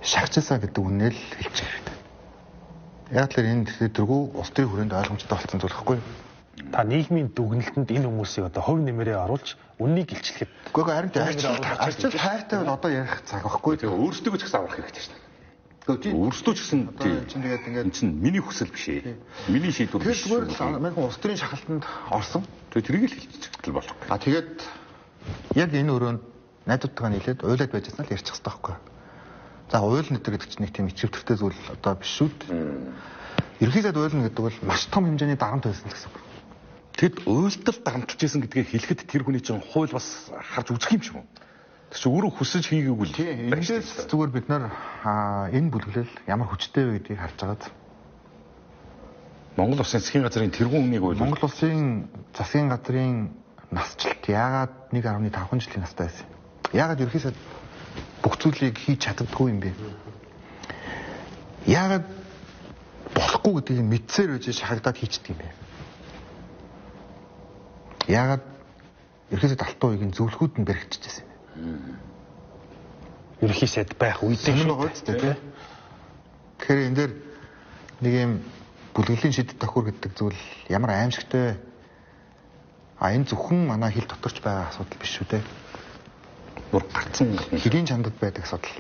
шахажсаа гэдэг үнээр л хэлчих хэрэгтэй. Яг л энэ тэргүй улс төрийн хүрээнд ойлгомжтой болсон зүйл хэвгүй. Та нийгмийн дүгнэлтэнд энэ хүмүүсийг одоо хувь нэмрээ оруулж үннийг илчлэхэд. Үгүй харин арчил хайртай бол одоо ярих цаг байхгүй. Тэгээ өөрсдөө ч гэсэн аврах хэрэгтэй шнэ. Өөрсдөө ч гэсэн тэгээд чинь миний хүсэл биш ээ. Миний шийдвэр биш. Тэр зүгээр л улс төрийн шахалтанд орсон. Тэгээд тэрийг л хэлчихэл болох. Тэгээд яг энэ өрөөнд найзуудтайгаа нийлээд уйлаад байж яснаа л ярьчих хэрэгтэй байхгүй. За уйл нэтер гэдэг чинь нэг тийм ичвэртэй зүйл одоо биш шүү дээ. Ерөнхийдөө уйлна гэдэг бол маш том хэмжээний дарамт байсан гэсэн үг. Тэгэд уйлдал дарамтж байсан гэдгийг хэлэхэд тэр хүний чинь хууль бас харж үзэх юм шиг үү? Тэр чинь өөрөө хүсэж хийгээгүй л. Эндээс зүгээр бид нар энэ бүлэглэл ямар хүчтэй вэ гэдгийг харж байгаад Монгол Улсын засгийн газрын тэргуун үнийг уйлвал Монгол Улсын засгийн газрын насжилт яагаад 1.5 жилийн настай байсан? Яагаад ерөөсөө бүх зүйлийг хийж чаддаггүй юм бэ? Яагаад болохгүй гэдгийг мэдсээр байж шахагдаад хийчдэг юм бэ? Яагаад ерөөсөө алтан уйгийн зөвлөхүүд нь бэрхжижсэн юм бэ? Ерөөсөд байх үедээ байгаа ч тийм. Тэгэхээр энэ дээр нэг юм бүлгэлийн шидэт тохиор гэдэг зүйл ямар аимшигтай вэ? Энэ зөвхөн манай хил доторч байгаа асуудал биш шүү дээ. Нур гарцсан хэлийн чандад байдаг асуудал.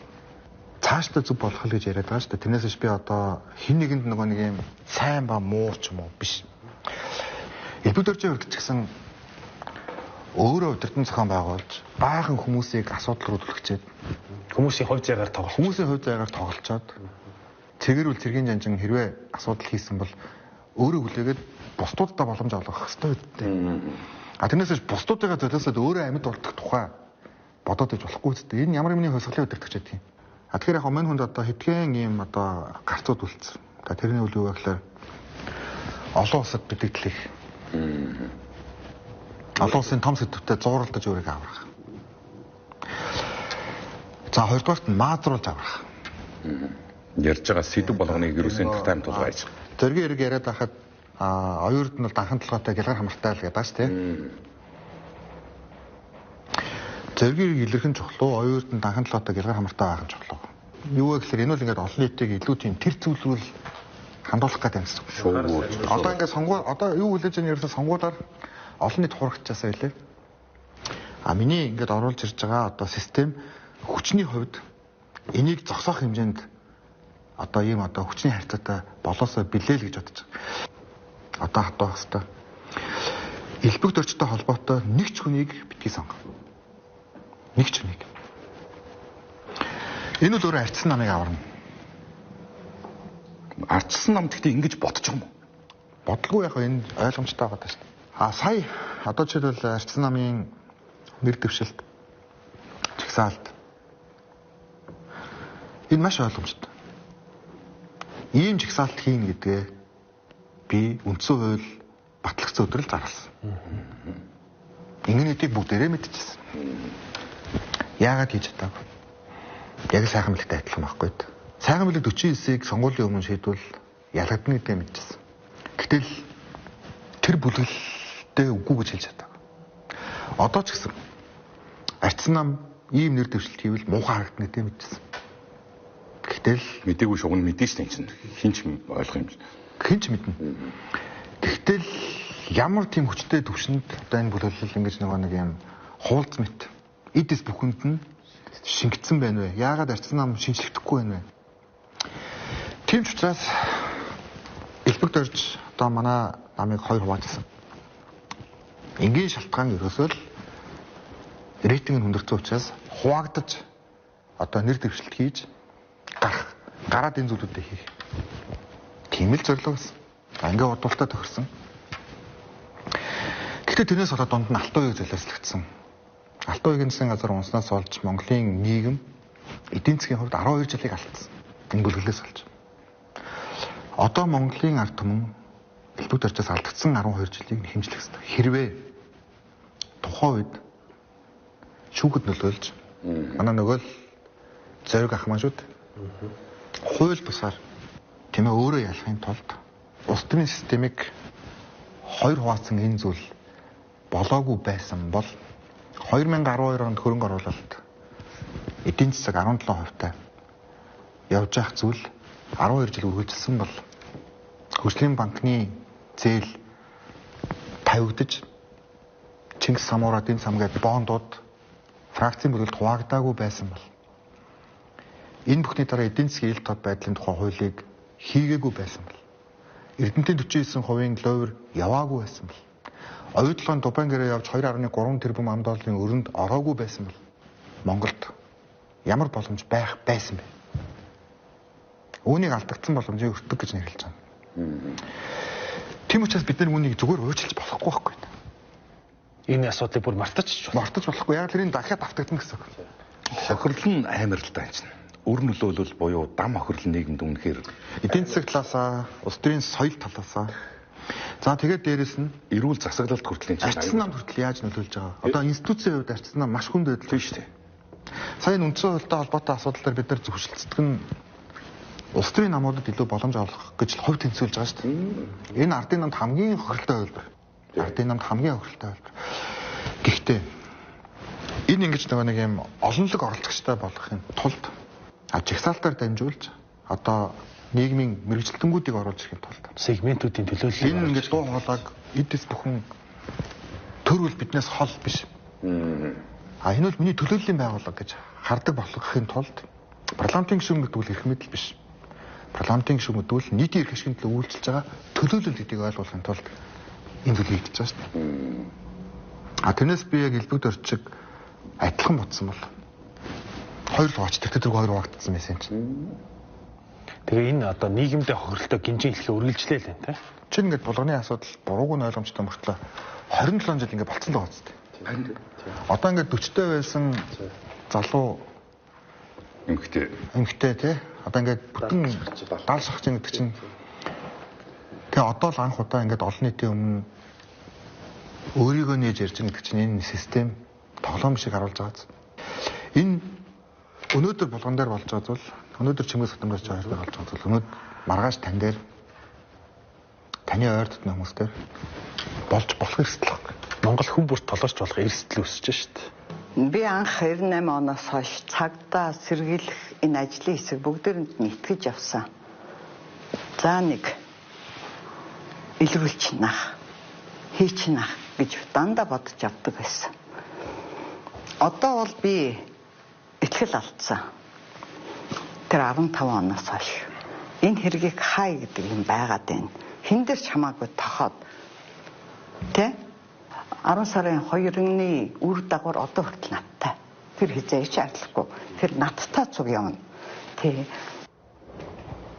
Цаашдаа зөв болох л гэж яриад байгаа шүү дээ. Тэрнээс би одоо хин нэгэнд нөгөө нэг юм сайн ба муу ч юм уу биш. Элбэг дөржийн хувьд ч гэсэн өөрөө удирдан зохион байгуулж баахан хүмүүсийг асуудал руу түлхчээд хүмүүсийн хувь заягаар тоглолцоод цэгэрүүл цэргийн жанжин хэрвээ асуудал хийсэн бол өөрөө хүлээгээд бусдуудаа боломж олгох хэрэгтэй үстэй. Тэрнээсээ бусдуудыгаа золиосоод өөрөө амьд болдох тухай бодоод иж болохгүй үстэй. Энэ ямар юмны хосголын өдөртөгч гэдэг юм. Тэгэхээр яг мань хүнд одоо хэдхэн ийм одоо гарцууд үлдсэн. Тэрний үл юу вэ гэхээр олон улсад битгдлэх. Олон улсын том сэдвүүдэд зууралдаж өөрийгөө аврах. За хоёрдугаарт нь маазруулж аврах. Ярьж байгаа сэдв болгоныг ерөөсөө тайм тулгайж. Зоргийн хэрэг яриад байхад оюурд нь бол данхан толгойтой гялгар хамартай л гэдэг шүү дээ. Зоргийн хэрэг илэрхэн чухал, оюурд нь данхан толгойтой гялгар хамартай байх нь чухал. Юу вэ гэхээр энэ бол ингээд олон нийтийг илүү тийм тэр зүйлрүүл хандуулах гэдэг юм шүү. Одоо ингээд одоо юу хүлээж байгаа ерөөсөө сонгуулиар олон нийт хурагчаасаа илээ. Миний ингээд оруулж ирж байгаа одоо систем хүчний хувьд энийг зогсоох хэмжээнд одоо ийм одоо хүчний харьцаатай болоосоо билээ л гэж бодож байгаа. Одоо хатвах хэвээр. Элбэг дөрчтэй холбоотой нэг ч хүнийг битгий сонгох. Нэг ч хүнийг. Энэ бол өөрөө арчсан намыг аварна. Арчсан нам гэхдээ ингэж бодож байгаа юм уу? Бодлого яг энэ ойлгомжтой байгаа шүү дээ. Сая одоо жишээлбэл арчсан намын нэр дэвшилт чагсаалт энэ маш ойлгомжтой. Ийм чагсаалт хийн гэдгээ би үндсэн хууль батлагдсан өдрөл зарласан. Ингэнэтийг бүгдээрээ мэдчихсэн. Яагаад хийж чадаагүй? Яг сайхан билэгтэй адилхан байхгүй. Сайхан билэг 49-ийг сонгуулийн өмнө шийдвэл ялгадна гэдгээ мэдчихсэн. Гэтэл тэр бүлэглэлтэй үгүй гэж хэлж чадаагүй. Одоо ч гэсэн арчсан нам ийм нэр дэвшилт хийвэл муухай харагдана гэдгээ мэдчихсэн. Гэтэл мэдээгүй шуган мэдэн шүү дээ. Хинч ойлгох юм. Хинч мэднэ. Гэтэл ямар тийм хүчтэй төвшөнд одоо энэ бүлэглэл ингэж нэг юм хуулц мэт эдис бүхэнд нь шингэсэн байна вэ? Яагаад арчсан нам шинжлэхдэггүй байна вэ? Тийм ч учраас элбэг дөрж одоо манай намыг хоёр хуваажсан. Энгийн шалтгаан ерөөсөө л рейтинг нь хүндэрсэн учраас хуваагдаж одоо нэр дэвшилт хийж гараад энэ зүйлүүдээ хийх. Тийм л зорилго байсан. Ингээ бодволтой тохирсон. Гэхдээ тэрнээс болоод дунд нь Алтан үеийг золиослогдсон. Алтан үеийн засгийн газар унснаас олж Монголын нийгэм эдийн засгийн хувьд 12 жилийг алдсан. Энэ бүлэглээс олж. Одоо Монголын ард түмэн элбэг дөржөөс алдагдсан 12 жилийг хэмжлэх ёстой. Хэрвээ тухайн үед шүүхэд нөлөөлж манай нөгөө л зориг ах маань шүү дээ. Хууль бусаар тийм ээ өөрөө ялахын тулд улс төрийн системийг хоёр хуваацсан энэ зүйл болоогүй байсан бол 2012 онд хөрөнгө оруулалт эдийн засаг 17% явж явах зүйл 12 жил үргэлжилсэн бол Хөгжлийн банкны зээл тавигдаж Чингис Самурад энэ самгээд бондууд фракцийн бүлгэлд хуваагдаагүй байсан бол энэ бүхний дараа эдийн засгийн ил тод байдлын тухай хуулийг хийгээгүй байсан бол Эрдэнэтийн 49% ловер яваагүй байсан бол оюутлын Дубайн гэрээ явж 2.3 тэрбум ам долларын өрөнд ороогүй байсан бол Монголд ямар боломж байх байсан бэ? Үүнийг алдагдсан боломжийг өртөг гэж нэрлэж байна. Тийм учраас бид нар үүнийг зүгээр уучлж болохгүй байхгүй. Энэ асуудлыг бүр мартаж болохгүй. Яг тэрийг дахиад автагдана гэсэн үг. Хохирол нь амар л даа чинь. Өр нөлөөлөл буюу дам хохирол нийгэмд үнэхээр эдийн засаг талаасаа, улс төрийн соёл талаасаа. За тэгээд дээрэс нь эрүүл засаглалт хүртлийн чинь арчсан намд хүртэл яаж нөлөөлж байгаа? Одоо институцийн хувьд арчсан нам маш хүнд байдал тийм шүү дээ. Сайн үндсэн хуультай холбоотой асуудлаар бид нар зөвшөлтцдөг нь улс төрийн намуудад илүү боломж олгох гэж хувь тэнцвүүлж байгаа шүү дээ. Энэ ардын намд хамгийн хохиролтой хувилбар. Ардын намд хамгийн хохиролтой хувилбар. Гэхдээ энэ ингэж нэг юм олонлог оролцогчтой болгохын тулд жагсаалтаар дамжуулж одоо нийгмийн мэрэгчлэлтэнүүдийг оруулж ирэхин тулд сегментүүдийн төлөөлөл энэ ингэж дуу хоолойг эдис бүхэн төрөл биднээс хол биш. Энэ бол миний төлөөллийн байгууллага гэж хардаг болгохын тулд парламентын гишүүн гэдэг үл эрх мэдэл биш. Парламентын гишүүн гэдэг үл нийтийн эрх ашигын төлөө үйлчилж байгаа төлөөлөл гэдгийг ойлгуулахын тулд энэ зүйл хийгдэж байгаа шүү дээ. Тэрнээс би яг элбэг дөрчиг адилхан бодсон бол хоёр л хуваачдаг тэр хоёр хуваагдсан байсан чинь. Тэгээ энэ одоо нийгэмдээ хохиролтой гинжин хэлхээ үргэлжлээ л энэ тий. Чинь ингээд булганы асуудал бурууг нь ойлгомжтой мөртлөө 27 жил ингээд болцсон л байгаа зү. Одоо ингээд 40-тэй байсан залуу эмэгтэй тий. Одоо ингээд бүтэн даал шахаж байгаа гэдэг чинь тэгээ одоо л анх удаа ингээд олон нийтийн өмнө өөрийгөө нээж ярьж байгаа гэдэг чинь энэ систем тоглоом шиг харуулж байгаа. Энэ өнөөдөр булган дээр болж байгаа зүйл өнөөдөр чимээс хатамжаас жаагаар болж байгаа зүйл өнөөдөр маргааш тань дээр таны ойр дотны хүмүүс дээр болж болох эрсдэл баг. Монгол хүн бүрт толгойч болох эрсдэл өсөж шít. Би анх 98 оноос хойш цагдаа сэргийлэх энэ ажлын хэсэг бүгдээрэнд нь итгэж явсан. За нэг илрүүлч нах, хийч нах гэж дандаа бодож явдаг байсан. Одоо бол би итгэл алдсан. Тэр 15 оноос хойш энэ хэргийг хай гэдэг юм байгаад байна. Хэн дээр ч хамаагүй тохоод тэ 10 сарын 2-ны үр дагавар одоо хүртэл надтай. Тэр хизээч арилахгүй. Тэр надтай цуг явна. Тэ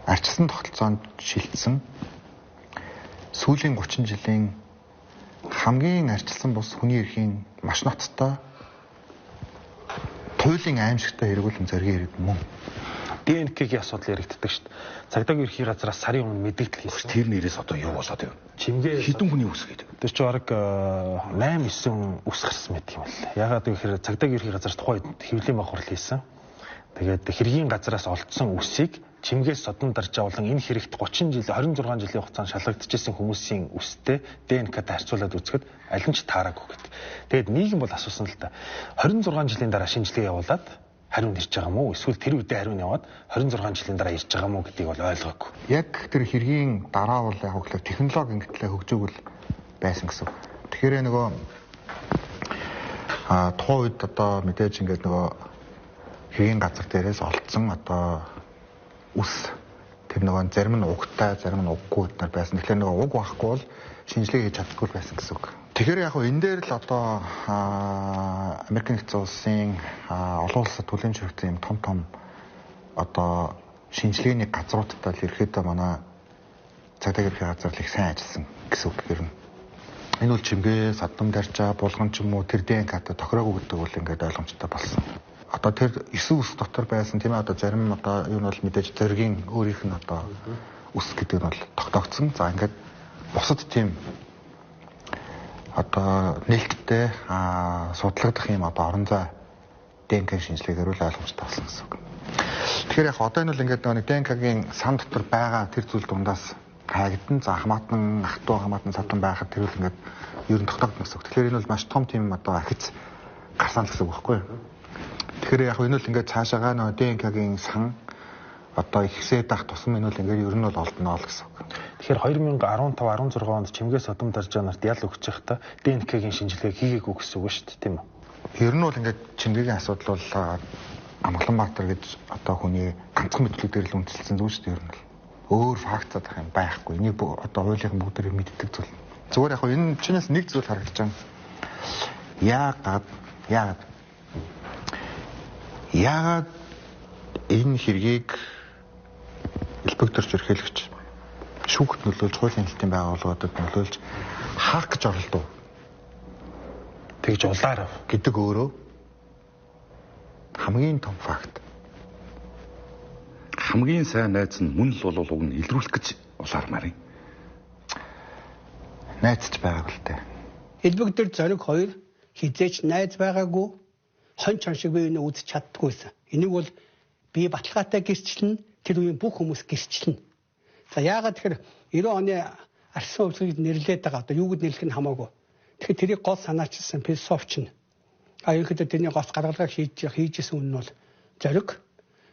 арчсан тогтолцоонд шилжсэн сүүлийн 30 жилийн хамгийн арчилсан бус хүний эрхийн маш ноцтой туйлын аимшигтай хэрэгүүлэн зориг хэрэг мөн. ДНК-ийн асуудал яригддаг шүү дээ. Цагдаагийн ерхий газраас сарын өмнө мэдээлэл хийсэн. Тэр нэрээс одоо юу болоод вэ? Чимгээ хідэн хүний үс гэдэг. Тэр чинь бараг 8-9 үс гарсан мэт юм л. Ягаад гэвэл цагдаагийн ерхий газраас тухайд хэвлэлийн бахурал хийсэн. Тэгээд хэргийн газраас олдсон үсийг чимгээс содон дарж авлан энэ хэрэгт 30 жил 26 жилийн хугацаанд шалгагдчихсэн хүмүүсийн үстэй ДНК-д харьцуулаад үзэхэд аль нь ч таараагүй гэдэг. Тэгээд нийгэм бол асуусан л да. 26 жилийн дараа шинжилгээ явуулаад хариунд ирж байгаа мó эсвэл тэр үедээ хариун яваад 26 жилийн дараа ирж байгаа мó гэдгийг бол ойлгоогүй. Яг тэр хэргийн дараа бол яг хөглөө технологи ингэтлээ хөгжөөгөл байсан гэсэн. Тэгэхээр нөгөө тухайн үед одоо мэдээж ингээд нөгөө хэргийн газар дээрээс олдсон одоо үс тэр нөгөө зарим нь угтай зарим нь уггүй нар байсан. Тэгэхээр нөгөө уг байхгүй бол шинжилгээ хийж чаддаггүй байсан гэсэн үг. Тэгэхээр яг энэ дээр л одоо Америк нэгдсэн улсын олон улсад түлэн зөвшөөрсөн юм том одоо шинжилгээний газруудтай л ерөөхдөө манай цагдаагийн ерхий газар л их сайн ажилласан гэсэн үг гэрнэ. Энэ бол чимгээ садам даржаа булган ч юм уу тэр ДНК-тай тохироогүй гэдэг бол ингээд ойлгомжтой болсон. Одоо тэр 9 үс дотор байсан тийм ээ одоо зарим одоо юу нь бол мэдээж зоригийн өөрийнх нь одоо үс гэдэг нь бол тогтоогдсон. За ингээд бусад тийм одоо нээлттэй судлагдах юм одоо орон зай ДНК шинжилгээгээр үл ойлгомжтой болсон гэсэн үг. Тэгэхээр яг одоо энэ бол ингээд нэг ДНК-гийн сан дотор байгаа тэр зүйл дундаас хайгдан за хамаатан ах トゥ хамаатан садан байхад тэр үл ингээд ер нь тогтоогдно гэсэн үг. Тэгэхээр энэ бол маш том тийм одоо ахиц гарсан гэсэн үг байхгүй юу? Тэгэхээр яг энэ бол ингээд цаашаагаа нөө ДНК-гийн сан одоо ихсээд ах тусам энэ бол ингээд ер нь бол олдно л гэсэн үг. Тэгэхээр 2015 16 онд чимгээ содом даржаа нарт ял өгч байхдаа ДНК-гийн шинжилгээ хийгээгүй гэсэн үг шүү дээ тийм үү? Ер нь бол ингээд чимгээгийн асуудал бол Амгаланбаатар гэж одоо хүний ганцхан мэдлэгээр л үндэслсэн зүйл шүү дээ ер нь. Өөр факт задах юм байхгүй. Энийг одоо хуулийн бүгдээр мэддэг зүйл. Зүгээр яг энэ чинээс нэг зүйл харагдаж байгаа. Яагаад энэ хэргийг элбэгдэрч ерхийлэгч шүүхт нөлөөлж хуулийн хэлтийн байгууллагуудад нөлөөлж хаах гэж оролдов. Тэгж улаарав гэдэг өөрөө хамгийн том факт. Хамгийн сайн найз нь мөн л бол уг нь илрүүлэх гэж улаармаар юм. Найзч байгааг л дээ. Элбэгдэр зориг хоёр хизээч найз байгаагүй хон чон шиг би энэ үзэж чаддгүйсэн. Энийг бол би баталгаатай гэрчлэн тэр үеийн бүх хүмүүс гэрчлэн. За яагаад тэгэхээр 90 оны арсан өвсгийг нэрлээд байгаа одоо юуг нэрлэх нь хамаагүй. Тэгэхээр тэрийг гол санаачилсан философч нь ерөнхийдөө тэрний гоц гаргалгаа хийжсэн үнэн бол зориг.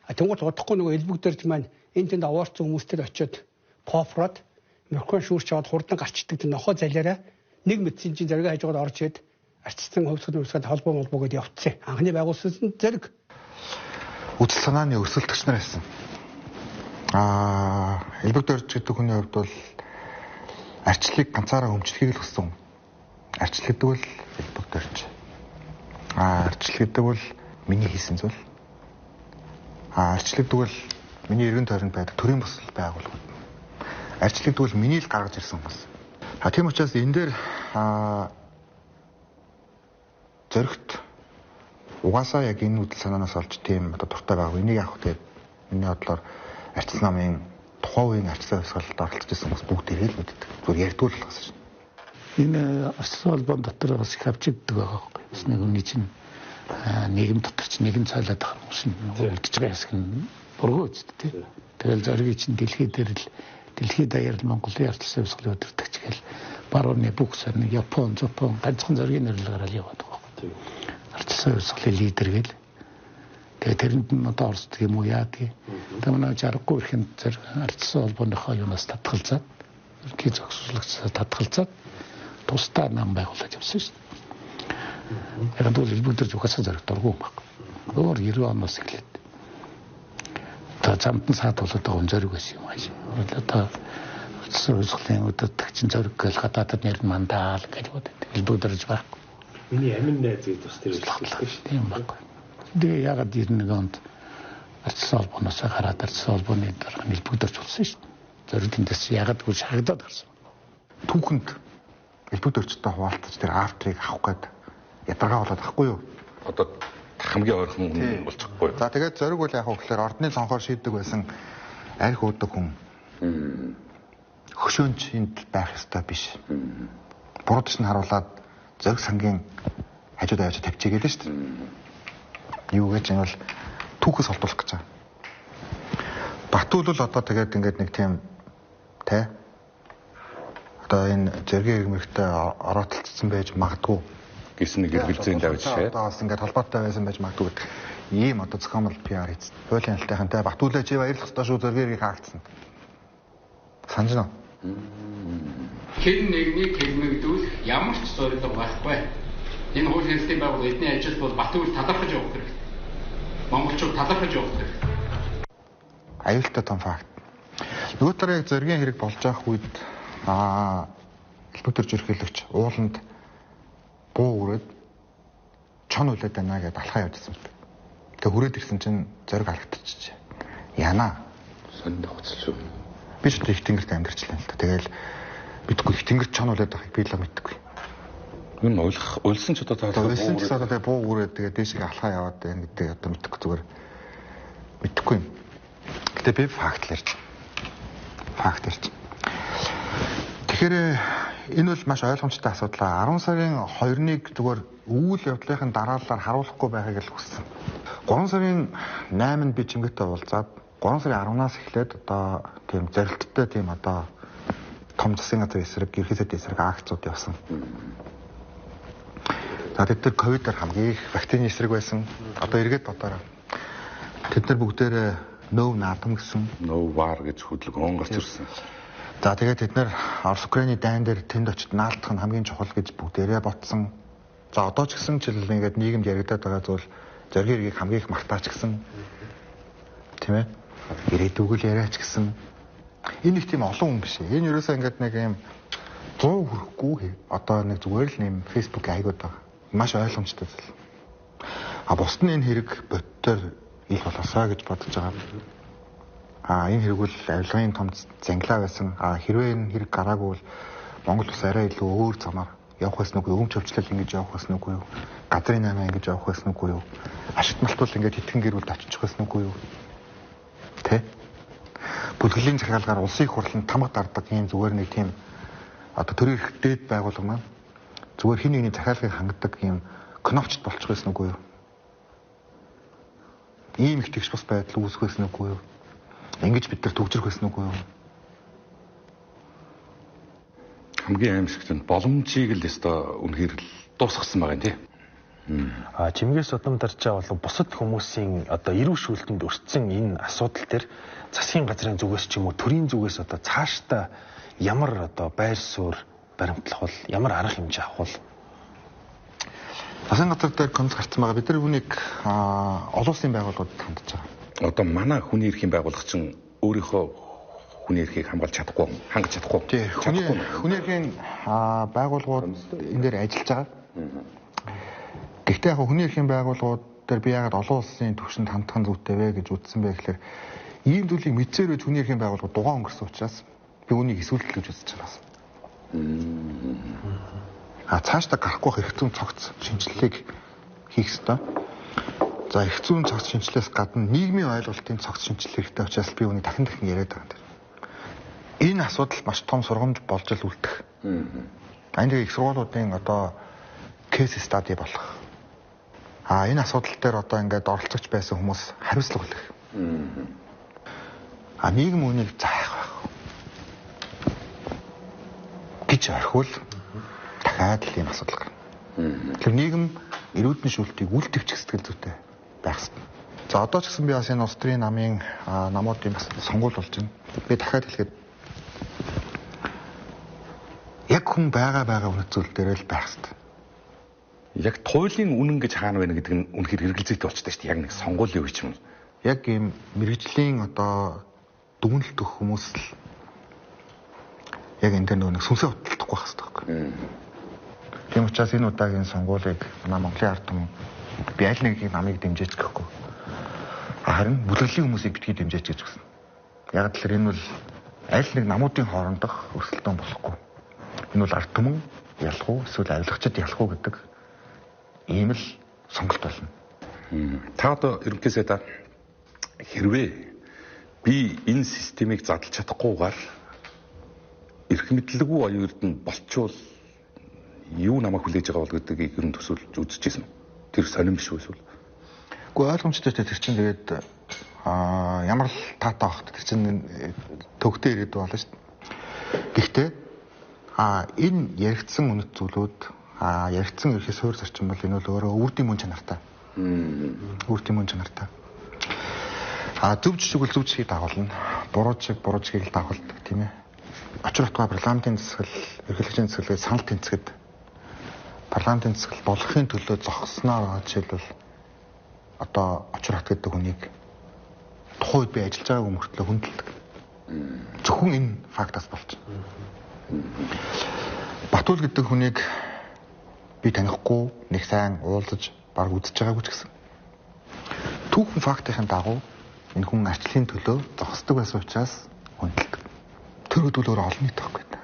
Тэнгуут удахгүй нөгөө элбэгдэрж маань энэ тэнд аваарцсан хүмүүстэр очиод пофрод микрофон шүүрч аваад хурдан гарчдаг тэр нохоо залиараа нэг мэдсэн чинь зориг хажуугаар орж ирээд арчсан хөвсгөд холбоо гэдээ явцсан. Анхны байгуулсан зориг. Үдэл санааны өрсөлдөгч нар байсан. Элбэгдэрж гэдэг хүний хувьд бол арчлыг ганцаараа өмчлөхийг л хүссэн. Арчил гэдэг бол дөрж. Арчлал гэдэг бол миний хийсэн зүйл. Арчлал гэдэг бол миний эргэн тойронд байдаг төрийн бусал байгууллага. Арчлал гэдэг бол миний л гаргаж ирсэн хүмүүс. Тийм учраас энэ дээр зөрөгт угаасаа яг энэ үдэл санаанаас олж тийм одоо дуртай байгаа. Энийг авах тэгээд миний бодлоор арчил намын тухайн үеийн арчлал хувьсгалд оролцож байсан хүмүүс бүгд тэргээл мэддэг. Зүгээр ярьдгүй л гэсэн шин. Энэ арчлал холбоон дотор бас их авчигддаг байгаа байхгүй. Бас нэг үний чинь нийгэм дотор ч нэгэн цайлаад байгаа хүмүүс үлдэж байгаа хэсэг нь буруу үсттэй тий. Тэгэл зоригийн чинь дэлхийд даяар Монголын арчлал хувьсгалын өдөртөгч гэл барууны бүх сарны Япон ганцхан зоригийн нэрлэгээр л яваад байгаа байхгүй. Арчлал хувьсгалын лидер гэл. Тэгээ тэрэнд нь одоо орсдог юм уу яадаг. Тамаа жаргагүй ихэнд зэрэг арчлал холбооныхоо юунаас татгалзаад ерөнхий зохицуулагчдаас татгалзаад тусдаа нам байгуулж явсан шүү дээ. Яг л бүгд зүгээс зэрэг дургүй баг. Өөр 90 оноос эхлээд та замтан саад болоод байгаа зориг байсан юм ааш. Одоо арчлал өдөртөгчин зориг гэл гадаадд нэр мандаал гэж боддог. Илбүүдэрж байхгүй. Миний амин найзыг бас тэр хэлсэн шүү дээ. Тийм байхгүй. Тэгээ ягаад 91 онд арчлал холбооноос гараад арчлал холбооны дарга нэлбэгдэрч болсон шүү дээ. Зориглондээс ягаад гэж харагдаад гарсан. Түүхэнд нэлбэгдэрчтэй хуваалцаж тэр авторыг авах гээд ядаргаа болоод ахгүй юу? Одоо хамгийн ойрхон болчихгүй. За тэгээд зориг бол яг гэхээр ордны цонхоор шийддэг байсан арх уудаг хүн. Хөшөөнч энд байх ёстой биш. Буруудч нь харуулад зориг сангийн хажууд аваад тавьчихъя гэлээ шүү дээ. Юу гэж энэ бол түүхээс холдуулах гэж байгаа. Батүл бол одоо тэгээд ингээд нэг тийм тэ одоо энэ зэргийн иргэмэгтэй ороотолцсон байж магадгүй гэсэн нэг эргэлзээнд авч шээ. Одоо бас ингээд холбоотой байсан байж магадгүй гэдэг. Ийм одоо зохиомл PR хийсэн. Хуулийн алтайхантай Батүлээ чи баярлах ёстой шүү зэргийн иргийг хаагдсан. Санаж байна. Хэн нэгнийг хэлмэгдүүл ямар ч зорилго байхгүй. Энэ хуулийн хэлтийн байгуул эдний ажил бол Батүл талархаж явах хэрэгтэй. Монголчууд талархаж явах хэрэгтэй. Аюултай том факт. Нөгөө талаар зэргийн хэрэг болж байгаа үед хэлбэгдэрч ерхийлэгч ууланд буу үрээд чон үлээд байна гэдээ алхаа явуулсан юм. Тэгээ хүрээд ирсэн чинь зориг алгадчихжээ. Яна. Сонд давцал шүү. Би ч их тэнгэрт амьдарчлаа л да. Тэгээл бидгүй их тэнгэрт чон үлээд байхыг би л мэдгүй. Энэ уйлсан ч одоо уйлсан ч одоо буу үрээд тэгээ дээшээ алхаа яваад байна гэдэг одоо мэдхгүй зүгээр мэдхгүй юм. Гэтэ би факт л ярьж. Тэгэхээр энэ бол маш ойлгомжтой асуудал. 10 сарын 2-ыг зүгээр үйл явдлын дараалалаар харуулахгүй байхыг л хүссэн. 3 сарын 8-нд би Чимгээтэй уулзаад 3 сарын 10-наас эхлээд одоо тийм зорилттой тийм одоо том засгийн газрын эсрэг, ерхий сайдын эсрэг акцууд явсан. За тэд нар ковидээр хамгийн их вакцины эсрэг байсан. Одоо эргээд бодоорой. Тэд нар бүгдээрээ нөв наадам гэсэн нөв вар гэж хөдөлгөөн гарч ирсэн. За тэгээд тэд нар Орос Украины дайн дээр тэнд очиж наалдах нь хамгийн чухал гэж бүгдээрээ ботсон. За одоо ч гэсэн жишээл ингээд нийгэмд яригадаад байгаа зүйл зоргийн хэргийг хамгийн их мартаач гэсэн. Тийм ээ. Ирээдүгэл яриач гэсэн. Энэ их тийм олон хүн биш ээ. Энэ ерөөсөө ингээд нэг юм 100 хүрэхгүй. Одоо нэг зүгээр л нэм Facebook айгууд байгаа. Маш ойлгомжтой зүйл. Бусд нь энэ хэрэг бодтоор ил болосоо гэж бодож байгаа. Энэ хэрэг бол авилгын том зангилаа байсан. Хэрвээ энэ хэрэг гараагүй бол Монгол ус арай илүү өөр замаар явах байсан үгүй, өмч өвчлөл ингэж явах байсан үгүй юу? Газрын наймаа ингэж явах байсан үгүй юу? Ашигтмалтуул ингэж итгэн гэр бүлд очих байсан үгүй юу? Тэ? Бүлгэлийн захиалгаар улсын их хурлын тамга дардаг ийм зүгээр нэг тийм одоо төрийн эрх дээд байгууллага маань зүгээр хин нэгний захиалгыг хангадаг ийм кнопчд болчих байсан үгүй юу? Ийм их тэгш бас байдал үүсэх байсан үгүй юу? Ингэж бид нар төгжрөх байсан үгүй юу? Хамгийн аимшигт нь боломжийг л өстой үнэхээр дуусгасан байгаа юм тий. Чимгээс удам дарчаа болон бусад хүмүүсийн одоо эрүү шүүлтэнд өртсөн энэ асуудал төр засгийн газрын зүгээс ч юм уу төрийн зүгээс одоо цаашдаа ямар одоо байр суурь баримтлах бол ямар арга хэмжээ авах бол засгийн газар дээр конц гарсан байгаа. Бид нар үүнийг олон улсын байгууллагуудад хандж байгаа. Одоо манай хүний эрхийн байгууллага чинь өөрийнхөө хүний эрхийг хамгаалж чадахгүй, хангаж чадахгүй. Хүний эрхийн байгууллагууд энэ дээр ажиллаж байгаа. Гэхдээ яг хүний эрхийн байгууллагууд дээр би яагаад олон улсын түвшинд хандах нь зүйтэй вэ гэж үзсэн бэ гэхээр ийм зүйлийг мэдсээр байж хүний эрхийн байгууллагууд дугаа өнгөрсөн учраас би үүнийг эсвэлтэл гэж үзэж байгаа. Цаашдаа гарахгүй байх эрх зүйн цогц шинжилгээг хийх ёстой. За эрх зүйн цогц шинжилгээс гадна нийгмийн ойлголтын цогц шинжилгээ хэрэгтэй учраас би үүнийг дахин яриад байгаа юм. Энэ асуудал маш том сургамж болж л үлдэх. Энд их сургуулиудын одоо кейс стади болох. Энэ асуудал дээр одоо ингээд оролцогч байсан хүмүүс хариуцлага хүлээх. Нийгэм үүнийг заах байх. гэж орхивол дахиад л ийм асуудал гарна. Тэр нийгэм эрүүдний шүүлтийг үлдэвчих сэтгэл зүйтэй байх хэрэгтэй. За одоо ч гэсэн би бас энэ улс төрийн намын намуудын бас сонгуул болж байна. Би дахиад хэлэхэд яг хүн байгаа үнэт зүйл дээр л байх хэрэгтэй. Яг туйлын үнэн гэж хаана байна гэдэг нь үнэхээр хэрэгэлзээтэй болчихсон шүү дээ. Яг нэг сонгуулийн үе ч юм. Яг ийм мэрэгжлийн одоо дүгнэлт өгөх хүмүүс л яг энэ дээр нэг сүнсээ хөдөлдөхгүй байх хэрэгтэй. Тийм учраас энэ удаагийн сонгуулийг манай Монголын ард түмэн би аль нэг намыг дэмжиж гэхгүй. Харин бүлэглэлийн хүмүүсийг битгий дэмжиж гэж гисэн. Яг тэгэхээр энэ бол аль нэг намуудын хоорондох өрсөлдөөн болохгүй. Энэ бол ард түмэн ялах уу эсвэл авилгачид ялах уу гэдэг ийм л сонголт болно. Та одоо ерөнхийдөө хэрвээ би энэ системийг задлж чадахгүйгээр эрх мэдлэггүй оюун эрдэнэ болчвол юу намайг хүлээж байгаа бол гэдгийг ер нь төсөөлж үзчихсэн. Тэр сонирм биш үү эсвэл? Гэхдээ ойлгомжтой тэр чинь тэгээд ямар л таатай багт тэр чинь төгтөө ирээд болно шүү дээ. Гэхдээ энэ яригдсан үнэт зүйлүүд яригдсан ерхий суурь зарчим бол энэ бол өөрөө үрдийн мөн чанартай. Үрдийн мөн чанартай. Зөв жишг бол зөв жишгийг дагуулна. Буруу жишгийг л дагуулдаг тийм ээ. Очир утгаа парламентын засаг, эрхлэгчийн засаглыг санал тэнцэхэд парламентын засаг болгохын төлөө зогссноо жишээлбэл одоо очир хат гэдэг хүнийг тухайд би ажиллаж байгааг мөртлөө хүндэлдэг. Зөвхөн энэ фактаас болж. Батуул гэдэг хүнийг би танихгүй нэг сайн уулзаж баг үзэж байгаагүй ч гэсэн. Түүхэн фактын дагуу энэ хүн арчлалын төлөө зогсдог байсан учраас хүндэлдэг. Тэр өдөлөөр олон нийт байхгүй та.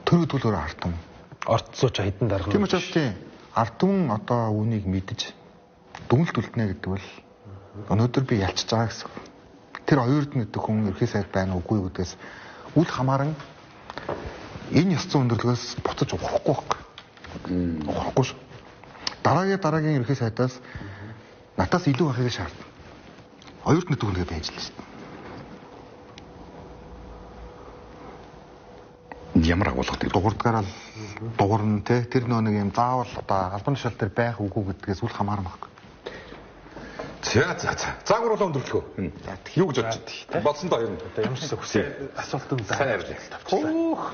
Тэр өдөлөөр ард түмэн орцсооч хэдэн дарга. Тийм учраас тийм ард түмэн одоо үүнийг мэдж дүнэлт үлднэ гэдэг бол өнөөдөр би ялчж байгаа гэсэн. Тэр оюурд гэдэг хүн ерхий сайд байна уугүй гэдгээс үл хамааран энэ ёс зүйн өндөрлгөөс буцаж ухрахгүй байхгүй. Ухрахгүй шүү. Дараагийн ерхий сайдаас надаас илүү байхыг шаардна. Оюурд гэдэг хүнгээ байж л шүү дээ. Ямар агуулгатай дуурдгаараа дуурна те тэр нэг юм заавал одоо албан тушаал дээр байх үгүй гэдгээс үл хамааран байхгүй. Заагур болоо өндөрлөхөө. Юу гэж бодож байна? Болсон доо ер нь. Одоо ямар ч хүсээ асуултанд сайн ярьж байна.